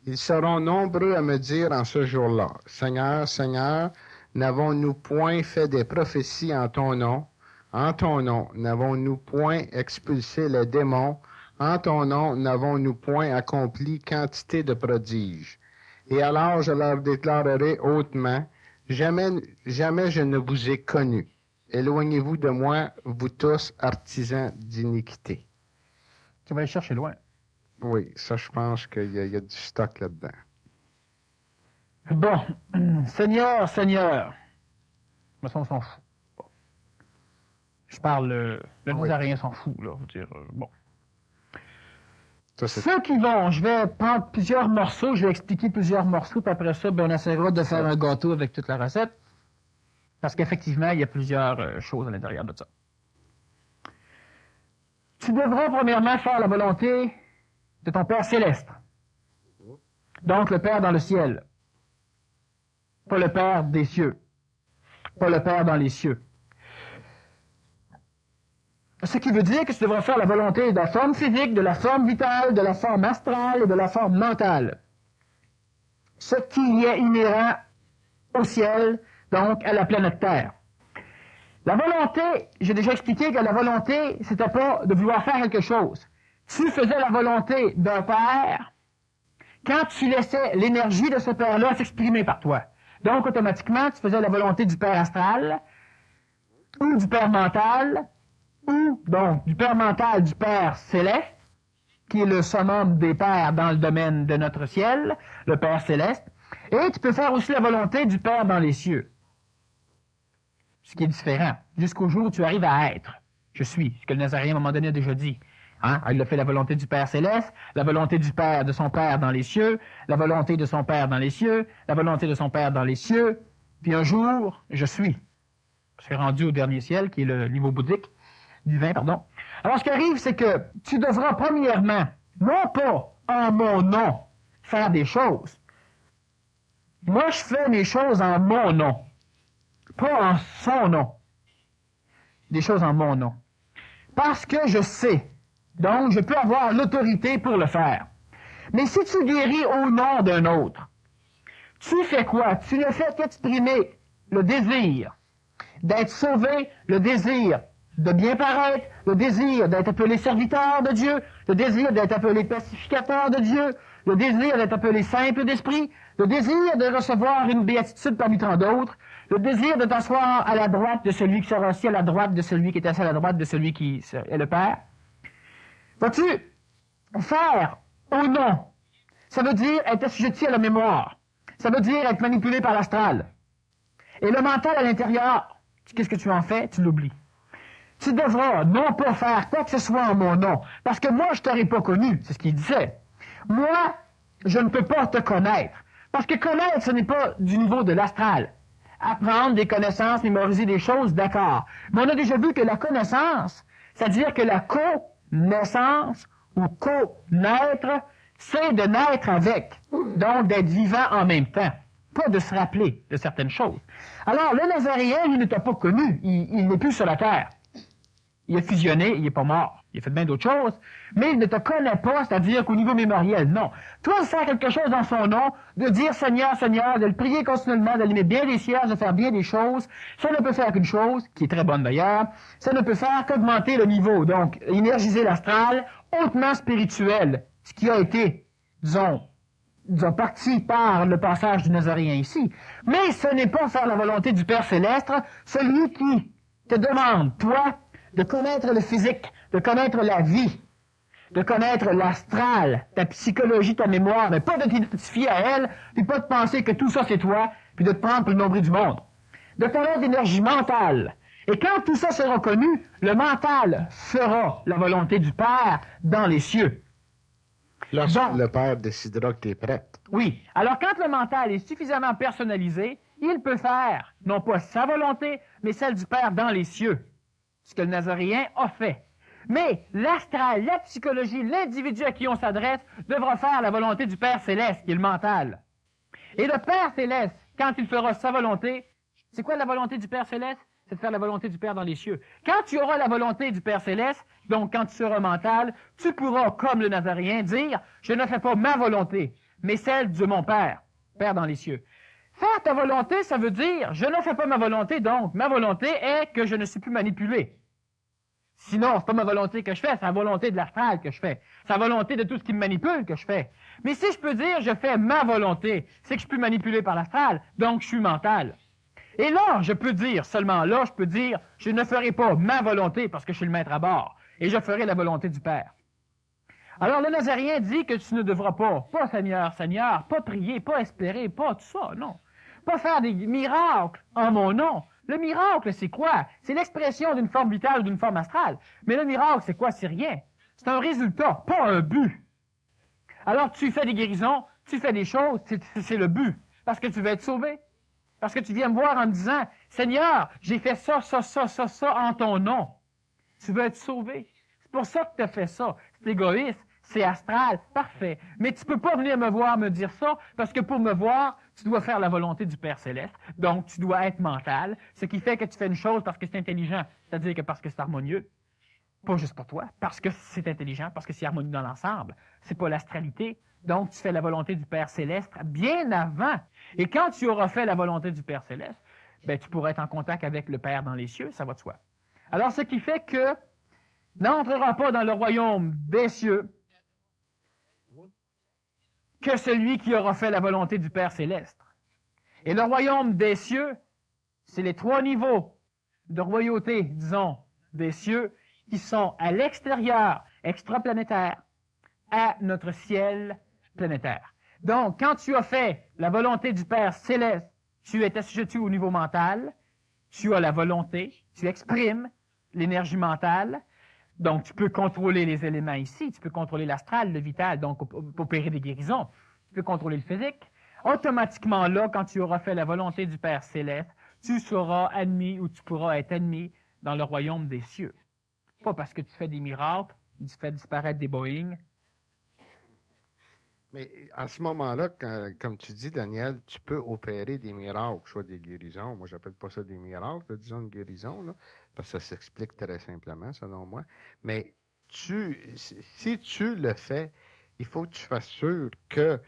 Ils seront nombreux à me dire en ce jour-là, « Seigneur, Seigneur, n'avons-nous point fait des prophéties en ton nom? En ton nom, n'avons-nous point expulsé les démons? En ton nom, n'avons-nous point accompli quantité de prodiges? Et alors je leur déclarerai hautement, jamais je ne vous ai connu. Éloignez-vous de moi, vous tous artisans d'iniquité. » Tu vas aller chercher loin. Oui, ça, je pense qu'il y a du stock là-dedans. Bon, Seigneur, Seigneur. Mais ça, on s'en fout. Bon. Je parle, le Nazarien s'en fout, là. Je veux dire, bon. Ça, ceux qui vont, je vais prendre plusieurs morceaux, je vais expliquer plusieurs morceaux, puis après ça, on essaiera de faire un gâteau avec toute la recette. Parce qu'effectivement, il y a plusieurs choses à l'intérieur de ça. Tu devras premièrement faire la volonté de ton Père céleste. Donc le Père dans le ciel. Pas le Père des cieux. Pas le Père dans les cieux. Ce qui veut dire que tu devras faire la volonté de la forme physique, de la forme vitale, de la forme astrale et de la forme mentale. Ce qui est inhérent au ciel, donc à la planète Terre. La volonté, j'ai déjà expliqué que la volonté, c'était pas de vouloir faire quelque chose. Tu faisais la volonté d'un Père quand tu laissais l'énergie de ce Père-là s'exprimer par toi. Donc, automatiquement, tu faisais la volonté du Père astral, ou du Père mental, ou, donc, du Père mental du Père céleste, qui est le summum des Pères dans le domaine de notre ciel, le Père céleste, et tu peux faire aussi la volonté du Père dans les cieux. Ce qui est différent, jusqu'au jour où tu arrives à être. Je suis, ce que le Nazarien à un moment donné a déjà dit. Hein? Il a fait la volonté du Père céleste, la volonté du Père de son Père dans les cieux, la volonté de son Père dans les cieux, la volonté de son Père dans les cieux, puis un jour, je suis. Je suis rendu au dernier ciel, qui est le niveau bouddhique, divin, pardon. Alors, ce qui arrive, c'est que tu devras premièrement, non pas en mon nom, faire des choses. Moi, je fais mes choses en mon nom, pas en son nom. Des choses en mon nom. Parce que je sais. Donc, je peux avoir l'autorité pour le faire. Mais si tu guéris au nom d'un autre, tu fais quoi? Tu ne fais qu'exprimer le désir d'être sauvé, le désir de bien paraître, le désir d'être appelé serviteur de Dieu, le désir d'être appelé pacificateur de Dieu, le désir d'être appelé simple d'esprit, le désir de recevoir une béatitude parmi tant d'autres, le désir de t'asseoir à la droite de celui qui sera assis à la droite de celui qui est assis à la droite de celui qui est le Père. Vas-tu faire au nom? Ça veut dire être assujetti à la mémoire. Ça veut dire être manipulé par l'astral. Et le mental à l'intérieur, qu'est-ce que tu en fais? Tu l'oublies. Tu devras non pas faire quoi que ce soit en mon nom, parce que moi, je t'aurais pas connu, c'est ce qu'il disait. Moi, je ne peux pas te connaître. Parce que connaître, ce n'est pas du niveau de l'astral. Apprendre des connaissances, mémoriser des choses, d'accord. Mais on a déjà vu que la connaissance, c'est-à-dire que la connaissance ou connaître, c'est de naître avec. Donc, d'être vivant en même temps. Pas de se rappeler de certaines choses. Alors, le Nazaréen, il ne t'a pas connu. Il n'est plus sur la terre. Il a fusionné, il n'est pas mort. Il a fait bien d'autres choses, mais il ne te connaît pas, c'est-à-dire qu'au niveau mémoriel, non. Toi, de faire quelque chose dans son nom, de dire Seigneur, Seigneur, de le prier continuellement, d'allumer bien des cierges, de faire bien des choses, ça ne peut faire qu'une chose, qui est très bonne d'ailleurs, ça ne peut faire qu'augmenter le niveau, donc énergiser l'astral, hautement spirituel, ce qui a été, disons, parti par le passage du Nazaréen ici. Mais ce n'est pas faire la volonté du Père Céleste, celui qui te demande, toi, de connaître le physique, de connaître la vie, de connaître l'astral, ta psychologie, ta mémoire, mais pas de t'identifier à elle, puis pas de penser que tout ça c'est toi, puis de te prendre pour le nombril du monde. De connaître l'énergie mentale. Et quand tout ça sera connu, le mental fera la volonté du Père dans les cieux. Lorsque le Père décidera que tu es prête. Oui. Alors quand le mental est suffisamment personnalisé, il peut faire, non pas sa volonté, mais celle du Père dans les cieux. Ce que le Nazaréen a fait. Mais l'astral, la psychologie, l'individu à qui on s'adresse devra faire la volonté du Père Céleste, qui est le mental. Et le Père Céleste, quand il fera sa volonté, c'est quoi la volonté du Père Céleste? C'est de faire la volonté du Père dans les cieux. Quand tu auras la volonté du Père Céleste, donc quand tu seras mental, tu pourras, comme le Nazaréen, dire « Je ne fais pas ma volonté, mais celle de mon Père, Père dans les cieux ». Faire ta volonté, ça veut dire, je ne fais pas ma volonté, donc ma volonté est que je ne suis plus manipulé. Sinon, c'est pas ma volonté que je fais, c'est la volonté de l'astral que je fais. C'est la volonté de tout ce qui me manipule que je fais. Mais si je peux dire, je fais ma volonté, c'est que je suis plus manipulé par l'astral, donc je suis mental. Et là, je peux dire, seulement là, je peux dire, je ne ferai pas ma volonté parce que je suis le maître à bord, et je ferai la volonté du Père. Alors, le Nazaréen dit que tu ne devras pas Seigneur, Seigneur, pas prier, pas espérer, pas tout ça, non. Pas faire des miracles en mon nom. Le miracle, c'est quoi? C'est l'expression d'une forme vitale ou d'une forme astrale. Mais le miracle, c'est quoi? C'est rien. C'est un résultat, pas un but. Alors, tu fais des guérisons, tu fais des choses, c'est le but. Parce que tu veux être sauvé. Parce que tu viens me voir en me disant, Seigneur, j'ai fait ça en ton nom. Tu veux être sauvé. C'est pour ça que tu as fait ça. C'est égoïste, c'est astral, parfait. Mais tu peux pas venir me voir me dire ça, parce que pour me voir, tu dois faire la volonté du Père Céleste. Donc, tu dois être mental, ce qui fait que tu fais une chose parce que c'est intelligent, c'est-à-dire que parce que c'est harmonieux. Pas juste pour toi, parce que c'est intelligent, parce que c'est harmonieux dans l'ensemble. C'est pas l'astralité. Donc, tu fais la volonté du Père Céleste bien avant. Et quand tu auras fait la volonté du Père Céleste, ben, tu pourras être en contact avec le Père dans les cieux, ça va de soi. Alors, ce qui fait que n'entrera pas dans le royaume des cieux que celui qui aura fait la volonté du Père Céleste. Et le royaume des cieux, c'est les 3 niveaux de royauté, disons, des cieux, qui sont à l'extérieur, extraplanétaire, à notre ciel planétaire. Donc, quand tu as fait la volonté du Père Céleste, tu es assujetti au niveau mental, tu as la volonté, tu exprimes l'énergie mentale, donc tu peux contrôler les éléments ici, tu peux contrôler l'astral, le vital, donc opérer des guérisons, tu peux contrôler le physique. Automatiquement là, quand tu auras fait la volonté du Père Céleste, tu seras admis ou tu pourras être admis dans le royaume des cieux. Pas parce que tu fais des miracles, tu fais disparaître des Boeing. Mais à ce moment-là, comme tu dis, Daniel, tu peux opérer des miracles, soit des guérisons. Moi, j'appelle pas ça des miracles, disons une guérison, là, parce que ça s'explique très simplement, selon moi. Mais si tu le fais, il faut que tu fasses sûr que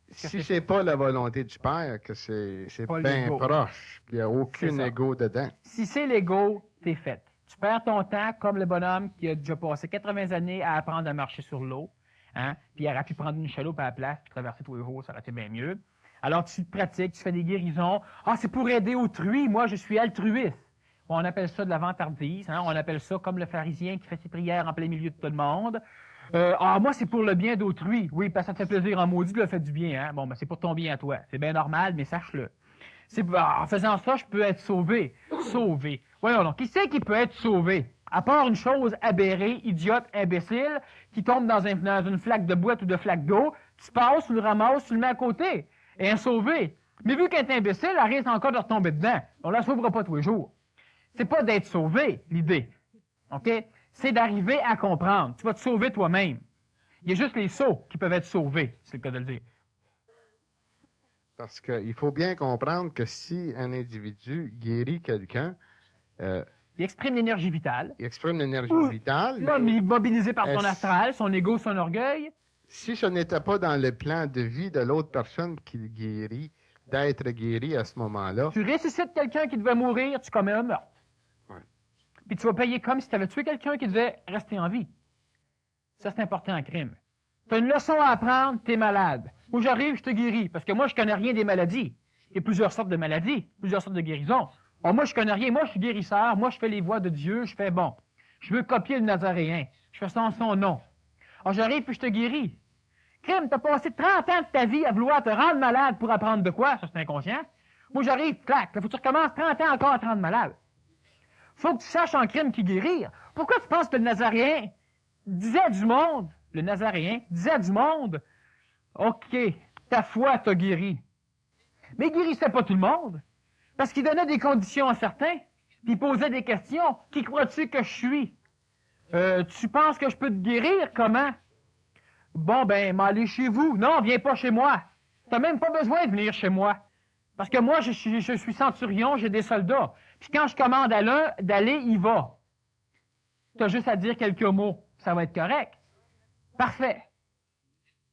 si c'est pas la volonté du Père, que c'est bien proche, qu'il n'y a aucun ego dedans. Si c'est l'ego, t'es fait. Tu perds ton temps comme le bonhomme qui a déjà passé 80 années à apprendre à marcher sur l'eau. Hein? Puis il aurait pu prendre une chaloupe à la place puis traverser tous les jours, ça aurait été bien mieux. Alors tu pratiques, tu fais des guérisons. Ah, c'est pour aider autrui, moi je suis altruiste. Bon, on appelle ça de la vantardise, hein? On appelle ça comme le pharisien qui fait ses prières en plein milieu de tout le monde. Moi c'est pour le bien d'autrui. Oui, parce que ça te fait plaisir en maudit, tu le fait du bien. Hein? Bon, ben c'est pour ton bien à toi. C'est bien normal, mais sache-le. En faisant ça, je peux être sauvé. Sauvé. Voyons donc, qui c'est qui peut être sauvé? À part une chose aberrée, idiote, imbécile, qui tombe dans une flaque de boîte ou de flaque d'eau, tu passes, tu le ramasses, tu le mets à côté. Et est sauvée. Mais vu qu'elle est imbécile, elle risque encore de retomber dedans. On ne la sauvera pas tous les jours. C'est pas d'être sauvé, l'idée. OK? C'est d'arriver à comprendre. Tu vas te sauver toi-même. Il y a juste les sots qui peuvent être sauvés, c'est le cas de le dire. Parce qu'il faut bien comprendre que si un individu guérit quelqu'un, il exprime l'énergie vitale. Il exprime l'énergie vitale. Mobilisé par son astral, son ego, son orgueil. Si ce n'était pas dans le plan de vie de l'autre personne qui le guérit, d'être guéri à ce moment-là. Tu ressuscites quelqu'un qui devait mourir, tu commets un meurtre. Ouais. Puis tu vas payer comme si tu avais tué quelqu'un qui devait rester en vie. Ça, c'est important en crime. Tu as une leçon à apprendre, tu es malade. Moi, j'arrive, je te guéris. Parce que moi, je connais rien des maladies. Il y a plusieurs sortes de maladies, plusieurs sortes de guérisons. Alors, moi, je connais rien. Moi, je suis guérisseur. Moi, je fais les voies de Dieu. Je fais bon. Je veux copier le Nazaréen. Je fais ça en son nom. Alors, j'arrive puis je te guéris. Crime, t'as passé 30 ans de ta vie à vouloir te rendre malade pour apprendre de quoi? Ça, c'est inconscient. Moi, j'arrive, clac. Là, faut que tu recommences 30 ans encore à te rendre malade. Faut que tu saches en crime qui guérir. Pourquoi tu penses que le Nazaréen disait du monde, le Nazaréen disait du monde, OK, ta foi t'a guéri. Mais il guérissait pas tout le monde. Parce qu'il donnait des conditions à certains, puis il posait des questions. Qui crois-tu que je suis? Tu penses que je peux te guérir? Comment? Bon, ben, m'aller chez vous. Non, viens pas chez moi. T'as même pas besoin de venir chez moi. Parce que moi, je suis centurion, j'ai des soldats. Puis quand je commande à l'un d'aller, il va. T'as juste à dire quelques mots. Ça va être correct. Parfait.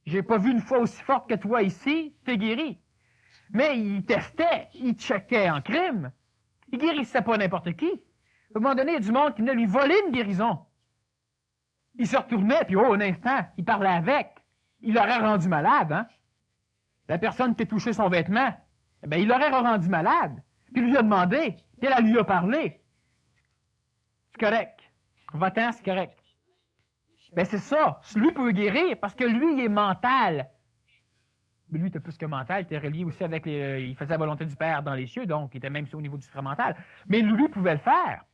J'ai pas vu une foi aussi forte que toi ici, t'es guéri. Mais il testait, il checkait en crime. Il guérissait pas n'importe qui. À un moment donné, il y a du monde qui venait lui voler une guérison. Il se retournait, puis un instant, il parlait avec. Il l'aurait rendu malade, hein? La personne qui a touché son vêtement, eh bien, il l'aurait rendu malade. Puis il lui a demandé, puis elle lui a parlé. C'est correct. Va-t'en, c'est correct. Ben c'est ça. Lui peut guérir parce que lui, il est mental. Mais lui, il était plus que mental. Il était relié aussi avec il faisait la volonté du Père dans les cieux, donc il était même au niveau du supramental. Mais lui pouvait le faire.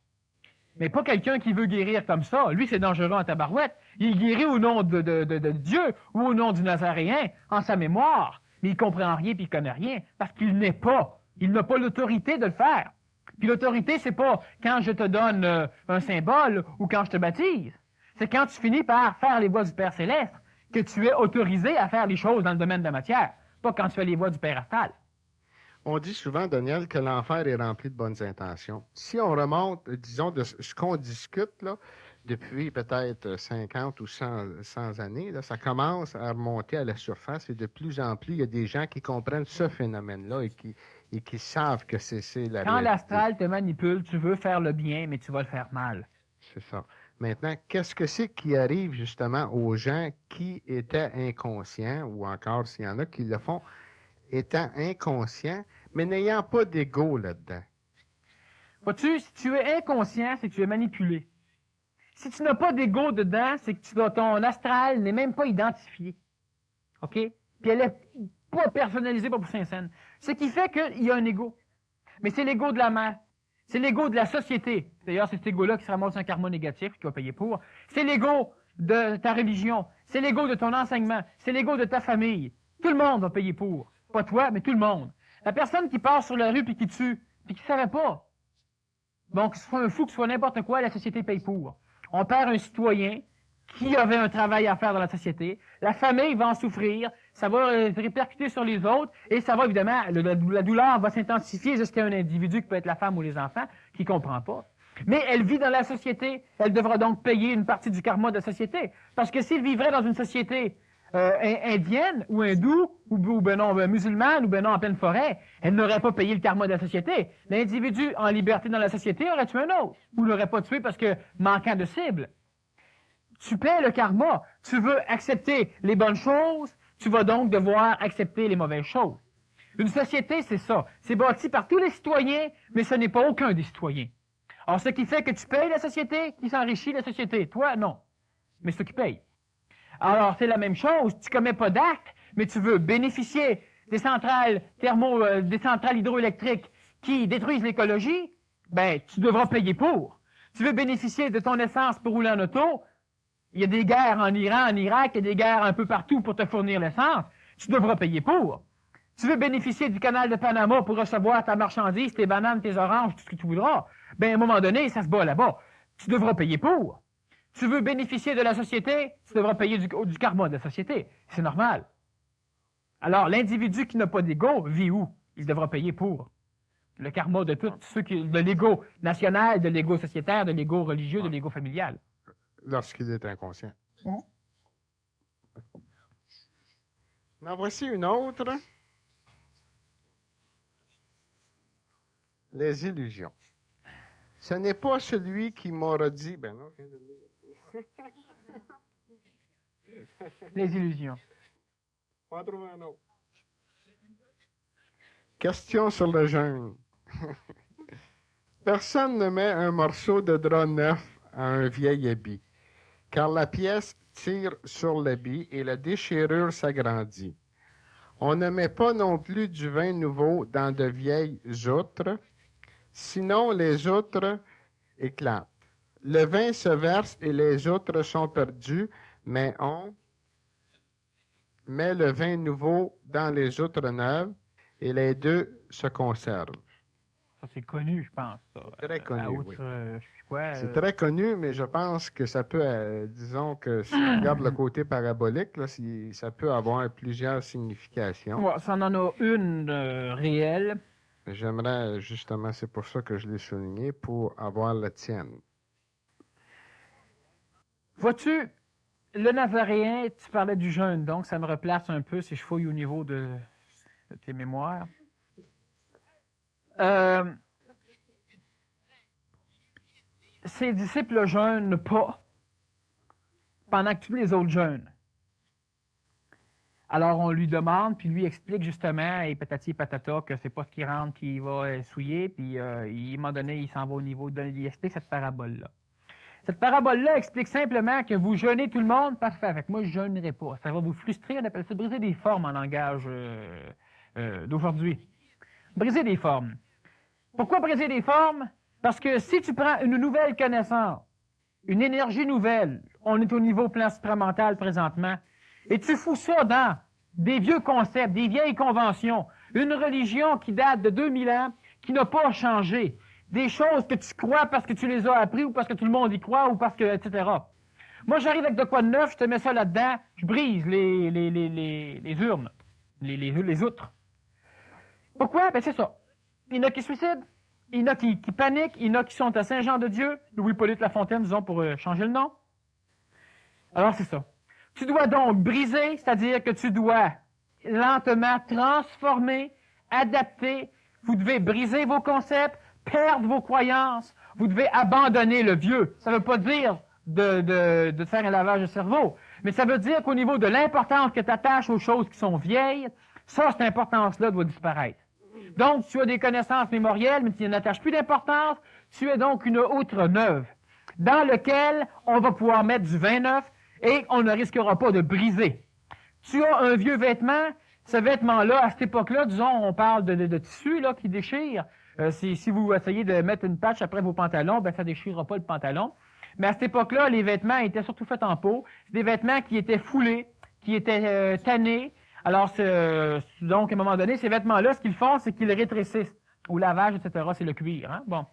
Mais pas quelqu'un qui veut guérir comme ça. Lui, c'est dangereux en tabarouette. Il guérit au nom de Dieu ou au nom du Nazaréen, en sa mémoire. Mais il comprend rien puis il connaît rien parce qu'il n'est pas. Il n'a pas l'autorité de le faire. Puis l'autorité, c'est pas quand je te donne un symbole ou quand je te baptise. C'est quand tu finis par faire les voies du Père Céleste que tu es autorisé à faire les choses dans le domaine de la matière, pas quand tu fais les voies du Père Astral. On dit souvent, Daniel, que l'enfer est rempli de bonnes intentions. Si on remonte, disons, de ce qu'on discute là, depuis peut-être 50 ou 100 années, là, ça commence à remonter à la surface et de plus en plus, il y a des gens qui comprennent ce phénomène-là et qui savent que c'est la réalité. Quand l'astral te manipule, tu veux faire le bien, mais tu vas le faire mal. C'est ça. Maintenant, qu'est-ce que c'est qui arrive justement aux gens qui étaient inconscients, ou encore s'il y en a qui le font, étant inconscients, mais n'ayant pas d'ego là-dedans? Vois-tu, si tu es inconscient, c'est que tu es manipulé. Si tu n'as pas d'ego dedans, c'est que ton astral n'est même pas identifié. OK? Puis elle n'est pas personnalisée pour Saint-Saëns. Ce qui fait qu'il y a un ego. Mais c'est l'ego de la mère. C'est l'ego de la société. D'ailleurs, c'est cet ego-là qui se ramasse un karma négatif, qui va payer pour. C'est l'ego de ta religion. C'est l'ego de ton enseignement. C'est l'ego de ta famille. Tout le monde va payer pour. Pas toi, mais tout le monde. La personne qui passe sur la rue puis qui tue, puis qui ne savait pas. Bon, que ce soit un fou, que ce soit n'importe quoi, la société paye pour. On perd un citoyen qui avait un travail à faire dans la société. La famille va en souffrir. Ça va répercuter sur les autres. Et ça va, évidemment, la douleur va s'intensifier jusqu'à un individu qui peut être la femme ou les enfants, qui ne comprend pas. Mais elle vit dans la société. Elle devra donc payer une partie du karma de la société. Parce que s'il vivrait dans une société indienne ou hindoue ou musulmane ou en pleine forêt, elle n'aurait pas payé le karma de la société. L'individu en liberté dans la société aurait tué un autre ou l'aurait pas tué parce que manquant de cible. Tu paies le karma. Tu veux accepter les bonnes choses, tu vas donc devoir accepter les mauvaises choses. Une société, c'est ça. C'est bâti par tous les citoyens, mais ce n'est pas aucun des citoyens. Alors, ce qui fait que tu payes la société, qui s'enrichit la société. Toi, non. Mais c'est toi qui payes. Alors, c'est la même chose. Tu commets pas d'acte, mais tu veux bénéficier des centrales des centrales hydroélectriques qui détruisent l'écologie, ben, tu devras payer pour. Tu veux bénéficier de ton essence pour rouler en auto? Il y a des guerres en Iran, en Irak, il y a des guerres un peu partout pour te fournir l'essence. Tu devras payer pour. Tu veux bénéficier du canal de Panama pour recevoir ta marchandise, tes bananes, tes oranges, tout ce que tu voudras. Ben, à un moment donné, ça se bat là-bas. Tu devras payer pour. Tu veux bénéficier de la société, tu devras payer du karma de la société. C'est normal. Alors, l'individu qui n'a pas d'ego vit où? Il devra payer pour. Le karma de tous ceux qui, de l'ego national, de l'ego sociétaire, de l'ego religieux, de l'ego familial. Lorsqu'il est inconscient. En voici une autre. Les illusions. Ce n'est pas celui qui m'aura dit... Ben non, je viens de le dire. Les illusions. On va trouver un autre. Question sur le jeûne. Personne ne met un morceau de drap neuf à un vieil habit, car la pièce tire sur l'habit et la déchirure s'agrandit. On ne met pas non plus du vin nouveau dans de vieilles outres, sinon les outres éclatent. Le vin se verse et les outres sont perdues, mais on met le vin nouveau dans les outres neuves et les deux se conservent. Ça, c'est connu, je pense. Ça. Très connu, outre, oui. je sais quoi, C'est très connu, mais je pense que ça peut, disons que si on regarde le côté parabolique, là, ça peut avoir plusieurs significations. Ouais, ça en a une réelle. J'aimerais, justement, c'est pour ça que je l'ai souligné, pour avoir la tienne. Vois-tu, le Nazaréen, tu parlais du jeûne, donc ça me replace un peu si je fouille au niveau de tes mémoires. Ses disciples jeûnent pas pendant que tous les autres jeûnent. Alors on lui demande, puis lui explique justement, et patati et patata, que c'est pas ce qui rentre qui va souiller, puis à un moment donné, il s'en va au niveau, il explique cette parabole-là. Cette parabole-là explique simplement que vous jeûnez tout le monde, parfait. Fait que moi, je jeûnerai pas. Ça va vous frustrer, on appelle ça briser des formes en langage d'aujourd'hui. Briser des formes. Pourquoi briser des formes? Parce que si tu prends une nouvelle connaissance, une énergie nouvelle, on est au niveau plan supramental présentement, et tu fous ça dans des vieux concepts, des vieilles conventions, une religion qui date de 2000 ans, qui n'a pas changé, des choses que tu crois parce que tu les as appris ou parce que tout le monde y croit ou parce que, etc. Moi, j'arrive avec de quoi de neuf, je te mets ça là-dedans, je brise les urnes, les outres. Pourquoi? Ben c'est ça. Il y en a qui se suicident, il y en a qui paniquent, il y en a qui sont à Saint-Jean-de-Dieu, Louis-Hippolyte Lafontaine, disons, pour changer le nom. Alors, c'est ça. Tu dois donc briser, c'est-à-dire que tu dois lentement transformer, adapter. Vous devez briser vos concepts, perdre vos croyances. Vous devez abandonner le vieux. Ça ne veut pas dire de faire un lavage de cerveau, mais ça veut dire qu'au niveau de l'importance que tu attaches aux choses qui sont vieilles, ça, cette importance-là doit disparaître. Donc, tu as des connaissances mémorielles, mais tu n'attaches plus d'importance. Tu es donc une outre neuve, dans laquelle on va pouvoir mettre du vin neuf et on ne risquera pas de briser. Tu as un vieux vêtement, ce vêtement-là, à cette époque-là, disons, on parle de tissu là, qui déchire. Si vous essayez de mettre une patch après vos pantalons, ben ça ne déchirera pas le pantalon. Mais à cette époque-là, les vêtements étaient surtout faits en peau. C'est des vêtements qui étaient foulés, qui étaient tannés. Alors, donc, à un moment donné, ces vêtements-là, ce qu'ils font, c'est qu'ils rétrécissent. Au lavage, etc., c'est le cuir. Hein? Bon.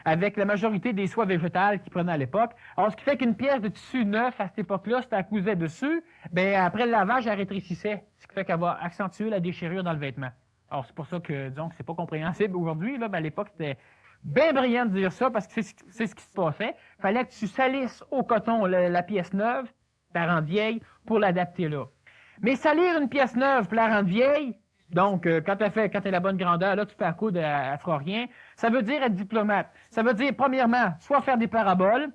Avec la majorité des soies végétales qu'ils prenaient à l'époque. Alors, ce qui fait qu'une pièce de tissu neuf, à cette époque-là, si tu cousais dessus, ben après le lavage, elle rétrécissait. Ce qui fait qu'elle va accentuer la déchirure dans le vêtement. Alors, c'est pour ça que, disons, que c'est pas compréhensible aujourd'hui, là, ben, à l'époque, c'était bien brillant de dire ça, parce que c'est ce qui se passait. Fallait que tu salisses au coton la pièce neuve, la rendre vieille, pour l'adapter là. Mais salir une pièce neuve pour la rendre vieille, donc quand t'es la bonne grandeur, là, tu fais à coudre, elle fera rien, ça veut dire être diplomate. Ça veut dire, premièrement, soit faire des paraboles,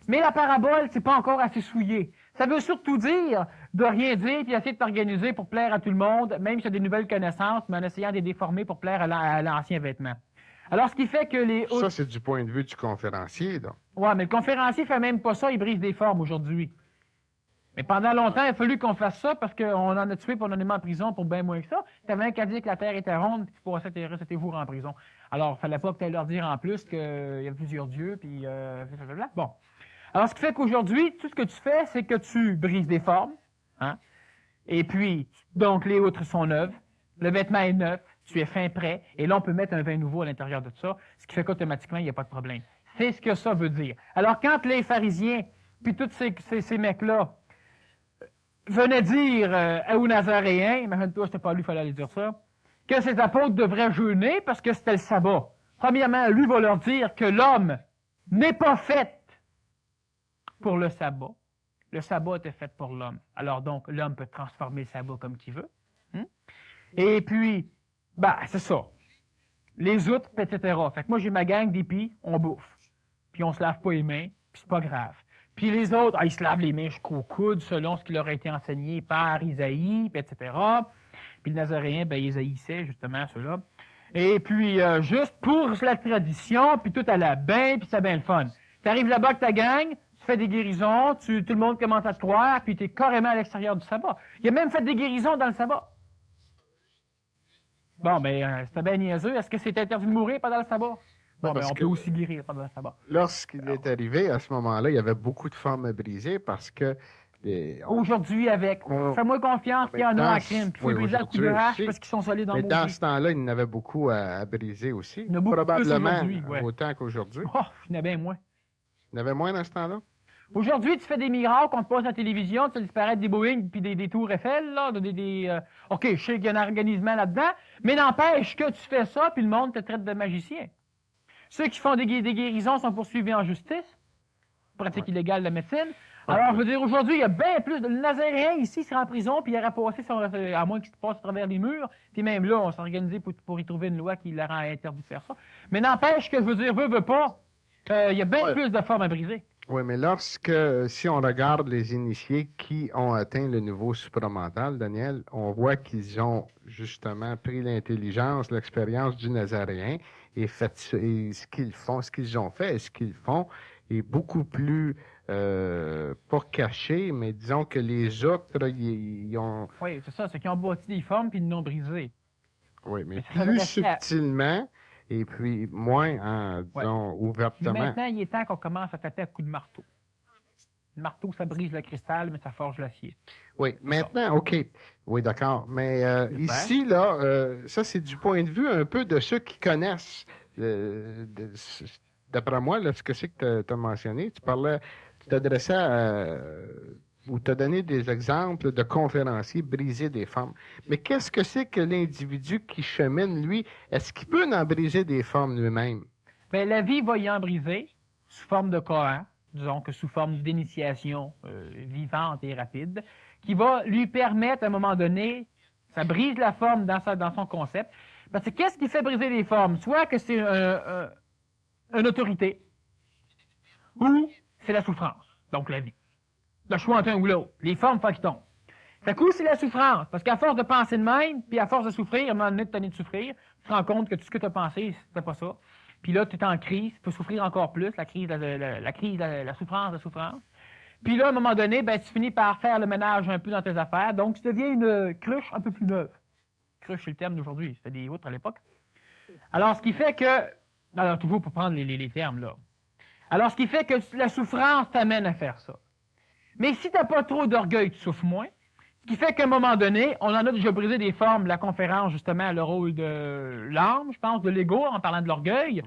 mais la parabole, c'est pas encore assez souillé. Ça veut surtout dire de rien dire, puis essayer de t'organiser pour plaire à tout le monde, même si tu as des nouvelles connaissances, mais en essayant de les déformer pour plaire à l'ancien vêtement. Alors, ce qui fait que les... Ça, c'est du point de vue du conférencier, donc. Ouais, mais le conférencier fait même pas ça, il brise des formes aujourd'hui. Mais pendant longtemps, il a fallu qu'on fasse ça parce qu'on en a tué et on en a mis en prison pour bien moins que ça. Tu avais un qu'à dire que la Terre était ronde, puis pour ça, c'était vous en prison. Alors, il ne fallait pas que tu ailles leur dire en plus qu'il y a plusieurs dieux, puis blablabla. Bon. Alors, ce qui fait qu'aujourd'hui, tout ce que tu fais, c'est que tu brises des formes, hein? Et puis, donc, les outres sont neuves, le vêtement est neuf, tu es fin prêt, et là, on peut mettre un vin nouveau à l'intérieur de tout ça, ce qui fait qu'automatiquement, il n'y a pas de problème. C'est ce que ça veut dire. Alors, quand les pharisiens, puis tous ces mecs-là, venaient dire aux Nazaréens, imagine-toi, c'était pas lui, il fallait aller dire ça, que ces apôtres devraient jeûner parce que c'était le sabbat. Premièrement, lui va leur dire que l'homme n'est pas fait pour le sabbat. Le sabbat était fait pour l'homme. Alors donc, l'homme peut transformer le sabbat comme qu'il veut. Et puis, c'est ça. Les autres, etc. Fait que moi, j'ai ma gang d'hippies, on bouffe. Puis on se lave pas les mains, puis c'est pas grave. Puis les autres, ils se lavent les mains jusqu'au coude, selon ce qui leur a été enseigné par Isaïe, puis etc. Puis le Nazaréen, ils haïssaient justement ceux-là. Et puis, juste pour la tradition, puis tout allait bien, puis c'est bien le fun. Tu arrives là-bas avec ta gang, tu fais des guérisons, tout le monde commence à te croire, puis tu es carrément à l'extérieur du sabbat. Il a même fait des guérisons dans le sabbat. Bon, c'était bien niaiseux. Est-ce que c'est interdit de mourir pendant le sabbat? Bon, on peut aussi guérir pendant le sabbat. Lorsqu'il est arrivé, à ce moment-là, il y avait beaucoup de formes brisées parce que... Aujourd'hui, fais-moi confiance qu'il y en a en crime. Il faut briser le coup de hache parce qu'ils sont solides dans le Mais dans ce temps-là, il y en avait beaucoup à briser aussi. Il y en a beaucoup probablement plus autant qu'aujourd'hui. Oh, il y en a bien moins. Il y en avait moins dans ce temps-là? Aujourd'hui, tu fais des miracles, on te passe à la télévision, tu fais disparaître des Boeing puis des tours Eiffel, là, OK, je sais qu'il y a un organisme là-dedans, mais n'empêche que tu fais ça, puis le monde te traite de magicien. Ceux qui font des guérisons sont poursuivis en justice, pratique illégale de la médecine. Alors, je veux dire, aujourd'hui, il y a bien plus de... Le Nazaréen, ici, serait en prison, puis il aurait passé, à moins qu'il se passe à travers les murs, puis même là, on s'est organisé pour y trouver une loi qui leur a interdit de faire ça. Mais n'empêche que, je veux dire, veut pas, il y a bien plus de formes à briser. Oui, mais si on regarde les initiés qui ont atteint le niveau supramental, Daniel, on voit qu'ils ont justement pris l'intelligence, l'expérience du Nazaréen et ce qu'ils font, ce qu'ils ont fait et ce qu'ils font est beaucoup plus, pas caché, mais disons que les autres, ils ont... Oui, c'est ça, c'est qu'ils ont bâti des formes puis ils l'ont brisé. Oui, mais plus subtilement et puis moins, disons, ouvertement. Mais maintenant, il est temps qu'on commence à taper à coups de marteau. Le marteau, ça brise le cristal, mais ça forge l'acier. Oui, maintenant, OK. Oui, d'accord. Mais ici, là, ça, c'est du point de vue un peu de ceux qui connaissent. D'après moi, là, ce que c'est que tu as mentionné, tu t'adressais ou tu as donné des exemples de conférenciers briser des formes. Mais qu'est-ce que c'est que l'individu qui chemine, lui, est-ce qu'il peut en briser des formes lui-même? Bien, la vie va y en briser sous forme de Coran, disons que sous forme d'initiation vivante et rapide, qui va lui permettre, à un moment donné, ça brise la forme dans son concept. Parce que qu'est-ce qui fait briser les formes? Soit que c'est une autorité, ou c'est la souffrance, donc la vie. Le choix entre un ou l'autre. Les formes, faut qu'ils tombent. Fait que c'est la souffrance, parce qu'à force de penser de même, puis à force de souffrir, à un moment donné, de souffrir, tu te rends compte que tout ce que tu as pensé, c'était pas ça. Puis là, tu es en crise, tu peux souffrir encore plus, la souffrance. Puis là, à un moment donné, tu finis par faire le ménage un peu dans tes affaires, donc tu deviens une cruche un peu plus neuve. Cruche, c'est le terme d'aujourd'hui, c'était des autres à l'époque. Alors, ce qui fait que... Alors, toujours pour prendre les termes, là. Alors, ce qui fait que la souffrance t'amène à faire ça. Mais si tu n'as pas trop d'orgueil, tu souffres moins. Ce qui fait qu'à un moment donné, on en a déjà brisé des formes, la conférence, justement, le rôle de l'âme, je pense, de l'ego, en parlant de l'orgueil.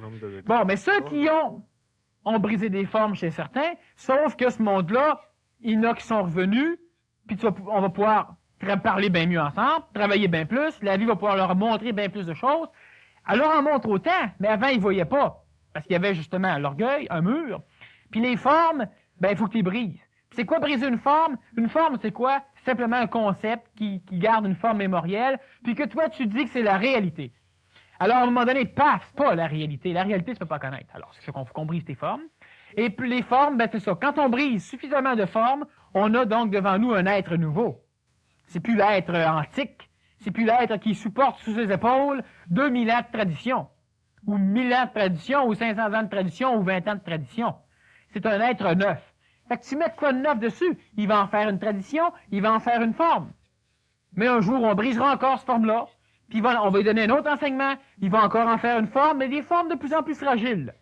Bon, mais ceux qui ont brisé des formes chez certains, sauf que ce monde-là, il y en a qui sont revenus, puis on va pouvoir parler bien mieux ensemble, travailler bien plus, la vie va pouvoir leur montrer bien plus de choses. Alors, on montre autant, mais avant, ils ne voyaient pas, parce qu'il y avait justement l'orgueil, un mur. Puis les formes, il faut que tu les brises. C'est quoi briser une forme? Une forme, c'est quoi? C'est simplement un concept qui garde une forme mémorielle, puis que toi, tu dis que c'est la réalité. Alors, à un moment donné, paf, c'est pas la réalité. La réalité, tu peux pas connaître. Alors, c'est qu'on brise tes formes. Et puis les formes, c'est ça. Quand on brise suffisamment de formes, on a donc devant nous un être nouveau. C'est plus l'être antique. C'est plus l'être qui supporte sous ses épaules 2000 ans de tradition. Ou 1000 ans de tradition, ou 500 ans de tradition, ou 20 ans de tradition. C'est un être neuf. Fait que tu mets de quoi de neuf dessus. Il va en faire une tradition, il va en faire une forme. Mais un jour, on brisera encore cette forme-là, puis on va lui donner un autre enseignement, il va encore en faire une forme, mais des formes de plus en plus fragiles.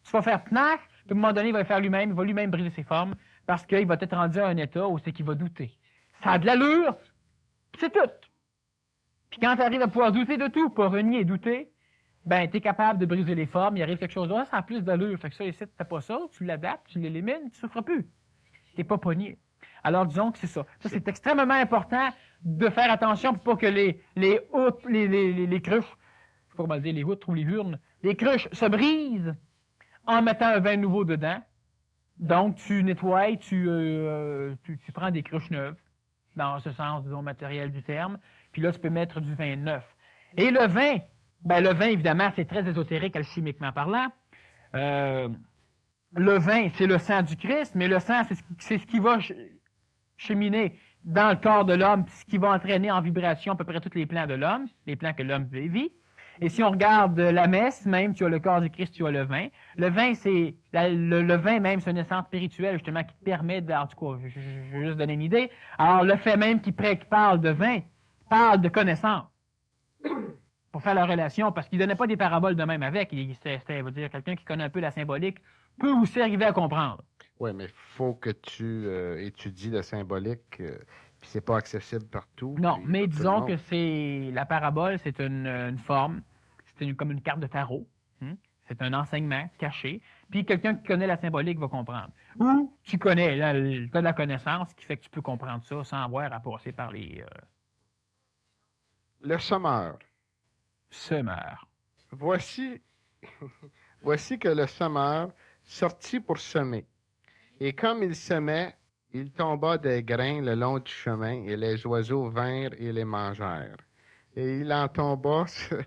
Tu vas faire pnac, puis à un moment donné, il va le faire lui-même, il va lui-même briser ses formes, parce qu'il va être rendu à un état où c'est qu'il va douter. Ça a de l'allure, c'est tout. Puis quand tu arrives à pouvoir douter de tout, pas renier et douter, ben, tu es capable de briser les formes, il arrive quelque chose d'autre, ça a plus d'allure. Fait que ça, ici, tu fais pas ça, tu l'adaptes, tu l'élimines, tu souffres plus. T'es pas pogné. Alors, disons que c'est ça. Ça, c'est extrêmement important de faire attention pour pas que les cruches, faut mal dire les outres ou les urnes, les cruches se brisent en mettant un vin nouveau dedans. Donc, tu nettoies, tu prends des cruches neuves, dans ce sens, disons, matériel du terme, puis là, tu peux mettre du vin neuf. Et le vin, évidemment, c'est très ésotérique alchimiquement parlant. Le vin, c'est le sang du Christ, mais le sang, c'est ce qui va cheminer dans le corps de l'homme, ce qui va entraîner en vibration à peu près tous les plans de l'homme, les plans que l'homme vit. Et si on regarde la messe, même, tu as le corps du Christ, tu as le vin. Le vin, c'est le vin même, c'est une essence spirituelle, justement, qui te permet en tout cas, je vais juste donner une idée. Alors, le fait même qui parle de vin, parle de connaissance. Pour faire la relation, parce qu'il ne donnait pas des paraboles de même avec. C'était, dire, quelqu'un qui connaît un peu la symbolique peut aussi arriver à comprendre. Oui, mais il faut que tu étudies le symbolique, puis c'est pas accessible partout. Non, mais disons que la parabole, c'est une forme, comme une carte de tarot. C'est un enseignement caché. Puis quelqu'un qui connaît la symbolique va comprendre. Ou tu connais, tu as de la connaissance qui fait que tu peux comprendre ça sans avoir à passer par les... Le semeur. Semeur. Voici que le semeur sortit pour semer. Et comme il semait, il tomba des grains le long du chemin, et les oiseaux vinrent et les mangèrent. Et il en tomba sur...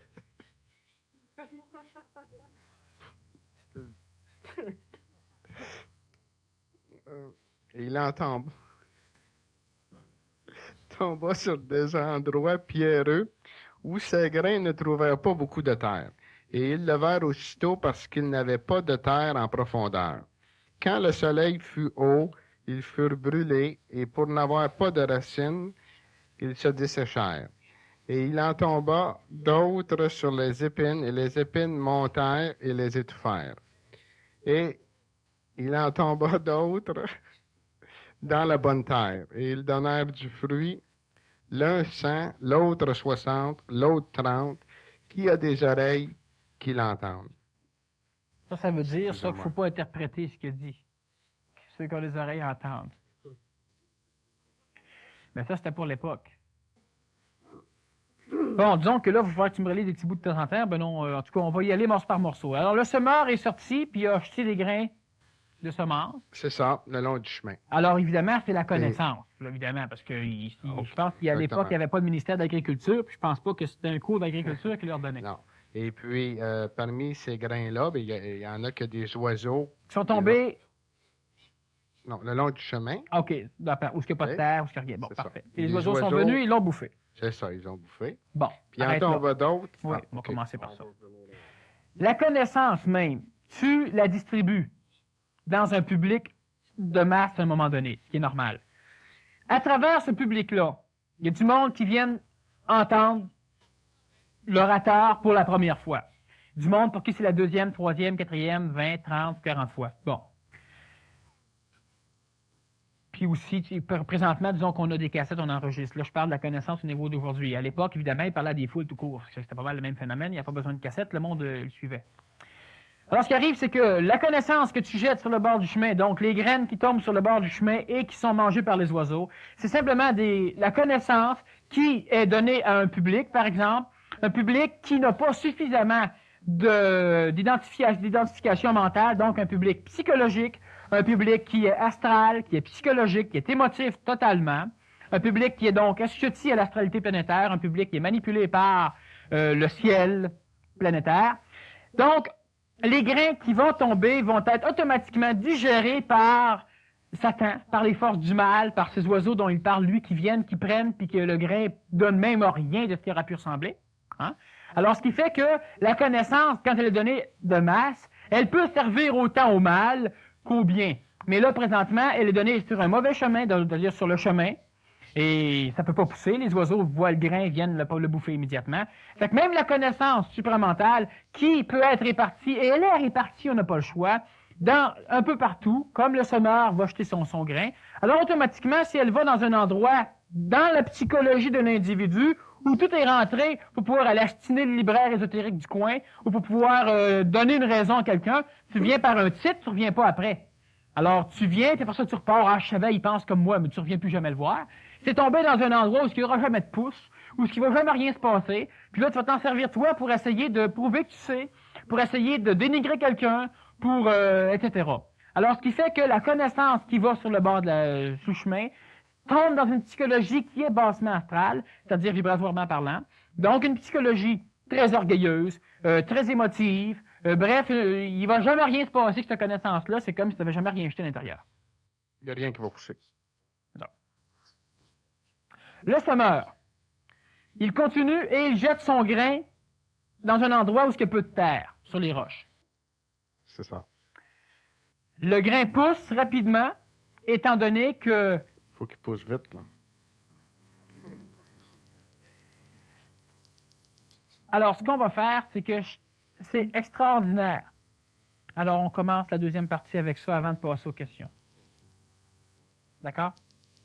tomba sur des endroits pierreux où ses grains ne trouvèrent pas beaucoup de terre. Et ils levèrent aussitôt parce qu'ils n'avaient pas de terre en profondeur. Quand le soleil fut haut, ils furent brûlés, et pour n'avoir pas de racines, ils se desséchèrent. Et il en tomba d'autres sur les épines, et les épines montèrent et les étouffèrent. Et il en tomba d'autres dans la bonne terre, et ils donnèrent du fruit, l'un 100, l'autre 60, l'autre 30, qui a des oreilles, qui l'entendent. Ça veut dire ça qu'il ne faut pas interpréter ce qu'il dit. Ceux qui ont les oreilles entendent. Mais ça, c'était pour l'époque. Bon, disons que là, il va falloir que tu me relis des petits bouts de temps en temps. Ben non, en tout cas, on va y aller morceau par morceau. Alors, le semeur est sorti, puis il a acheté des grains de semence. C'est ça, le long du chemin. Alors, évidemment, c'est la connaissance. Évidemment, parce que je pense qu'à l'époque, il n'y avait pas de ministère de l'Agriculture, puis je pense pas que c'était un cours d'agriculture qui leur donnait. Non. Et puis, parmi ces grains-là, ben, il y en a que des oiseaux... Qui sont tombés... Non, le long du chemin. OK. Où est-ce qu'il n'y a pas de terre, où est-ce qu'il n'y a rien. Bon, parfait. Et les oiseaux sont oiseaux... venus, ils l'ont bouffé. C'est ça, ils ont bouffé. Bon. Puis il en tombe d'autres. Oui, on va commencer par ça. La connaissance même, tu la distribues dans un public de masse à un moment donné, ce qui est normal. À travers ce public-là, il y a du monde qui vient entendre l'orateur pour la première fois. Du monde pour qui c'est la deuxième, troisième, quatrième, 20, 30, 40 fois. Bon. Puis aussi, présentement, disons qu'on a des cassettes, on enregistre. Là, je parle de la connaissance au niveau d'aujourd'hui. À l'époque, évidemment, il parlait à des foules tout court. C'était pas mal le même phénomène. Il n'y a pas besoin de cassette. Le monde le suivait. Alors, ce qui arrive, c'est que la connaissance que tu jettes sur le bord du chemin, donc les graines qui tombent sur le bord du chemin et qui sont mangées par les oiseaux, c'est simplement la connaissance qui est donnée à un public, par exemple, un public qui n'a pas suffisamment d'identification mentale, donc un public psychologique, un public qui est astral, qui est psychologique, qui est émotif totalement, un public qui est donc assujetti à l'astralité planétaire, un public qui est manipulé par le ciel planétaire. Donc, les grains qui vont tomber vont être automatiquement digérés par Satan, par les forces du mal, par ces oiseaux dont il parle, lui, qui viennent, qui prennent, puis que le grain donne même rien de ce qui aura pu ressembler. Hein? Alors, ce qui fait que la connaissance, quand elle est donnée de masse, elle peut servir autant au mal qu'au bien. Mais là, présentement, elle est donnée sur un mauvais chemin, c'est-à-dire sur le chemin, et ça ne peut pas pousser. Les oiseaux voient le grain et viennent le bouffer immédiatement. Fait que même la connaissance supramentale, qui peut être répartie, et elle est répartie, on n'a pas le choix, un peu partout, comme le semeur va jeter son grain. Alors, automatiquement, si elle va dans un endroit, dans la psychologie d'un individu, où tout est rentré pour pouvoir aller astiner le libraire ésotérique du coin, ou pour pouvoir donner une raison à quelqu'un, tu viens par un titre, tu reviens pas après. Alors, tu viens, puis après ça, tu repars, ah, je savais, il pense comme moi, mais tu reviens plus jamais le voir. C'est tombé dans un endroit où il n'y aura jamais de pouce, où il ne va jamais rien se passer, puis là, tu vas t'en servir, toi, pour essayer de prouver que tu sais, pour essayer de dénigrer quelqu'un, etc. Alors, ce qui fait que la connaissance qui va sur le bord sous chemin tombe dans une psychologie qui est bassement astrale, c'est-à-dire vibratoirement parlant. Donc, une psychologie très orgueilleuse, très émotive. Bref, il ne va jamais rien se passer avec cette connaissance-là. C'est comme si tu n'avais jamais rien jeté à l'intérieur. Il n'y a rien qui va pousser. Non. Le semeur, il continue et il jette son grain dans un endroit où il y a peu de terre, sur les roches. C'est ça. Le grain pousse rapidement, étant donné que... Il faut qu'il pousse vite, là. Alors, ce qu'on va faire, c'est que c'est extraordinaire. Alors, on commence la deuxième partie avec ça avant de passer aux questions. D'accord?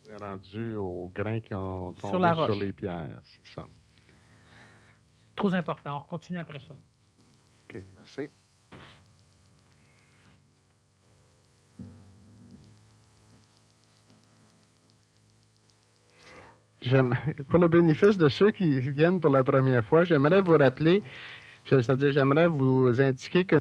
C'est rendu aux grains qui ont tombé Sur la roche. sur les pierres, c'est ça. Trop important. On continue après ça. OK, merci. Pour le bénéfice de ceux qui viennent pour la première fois, j'aimerais vous rappeler, c'est-à-dire j'aimerais vous indiquer que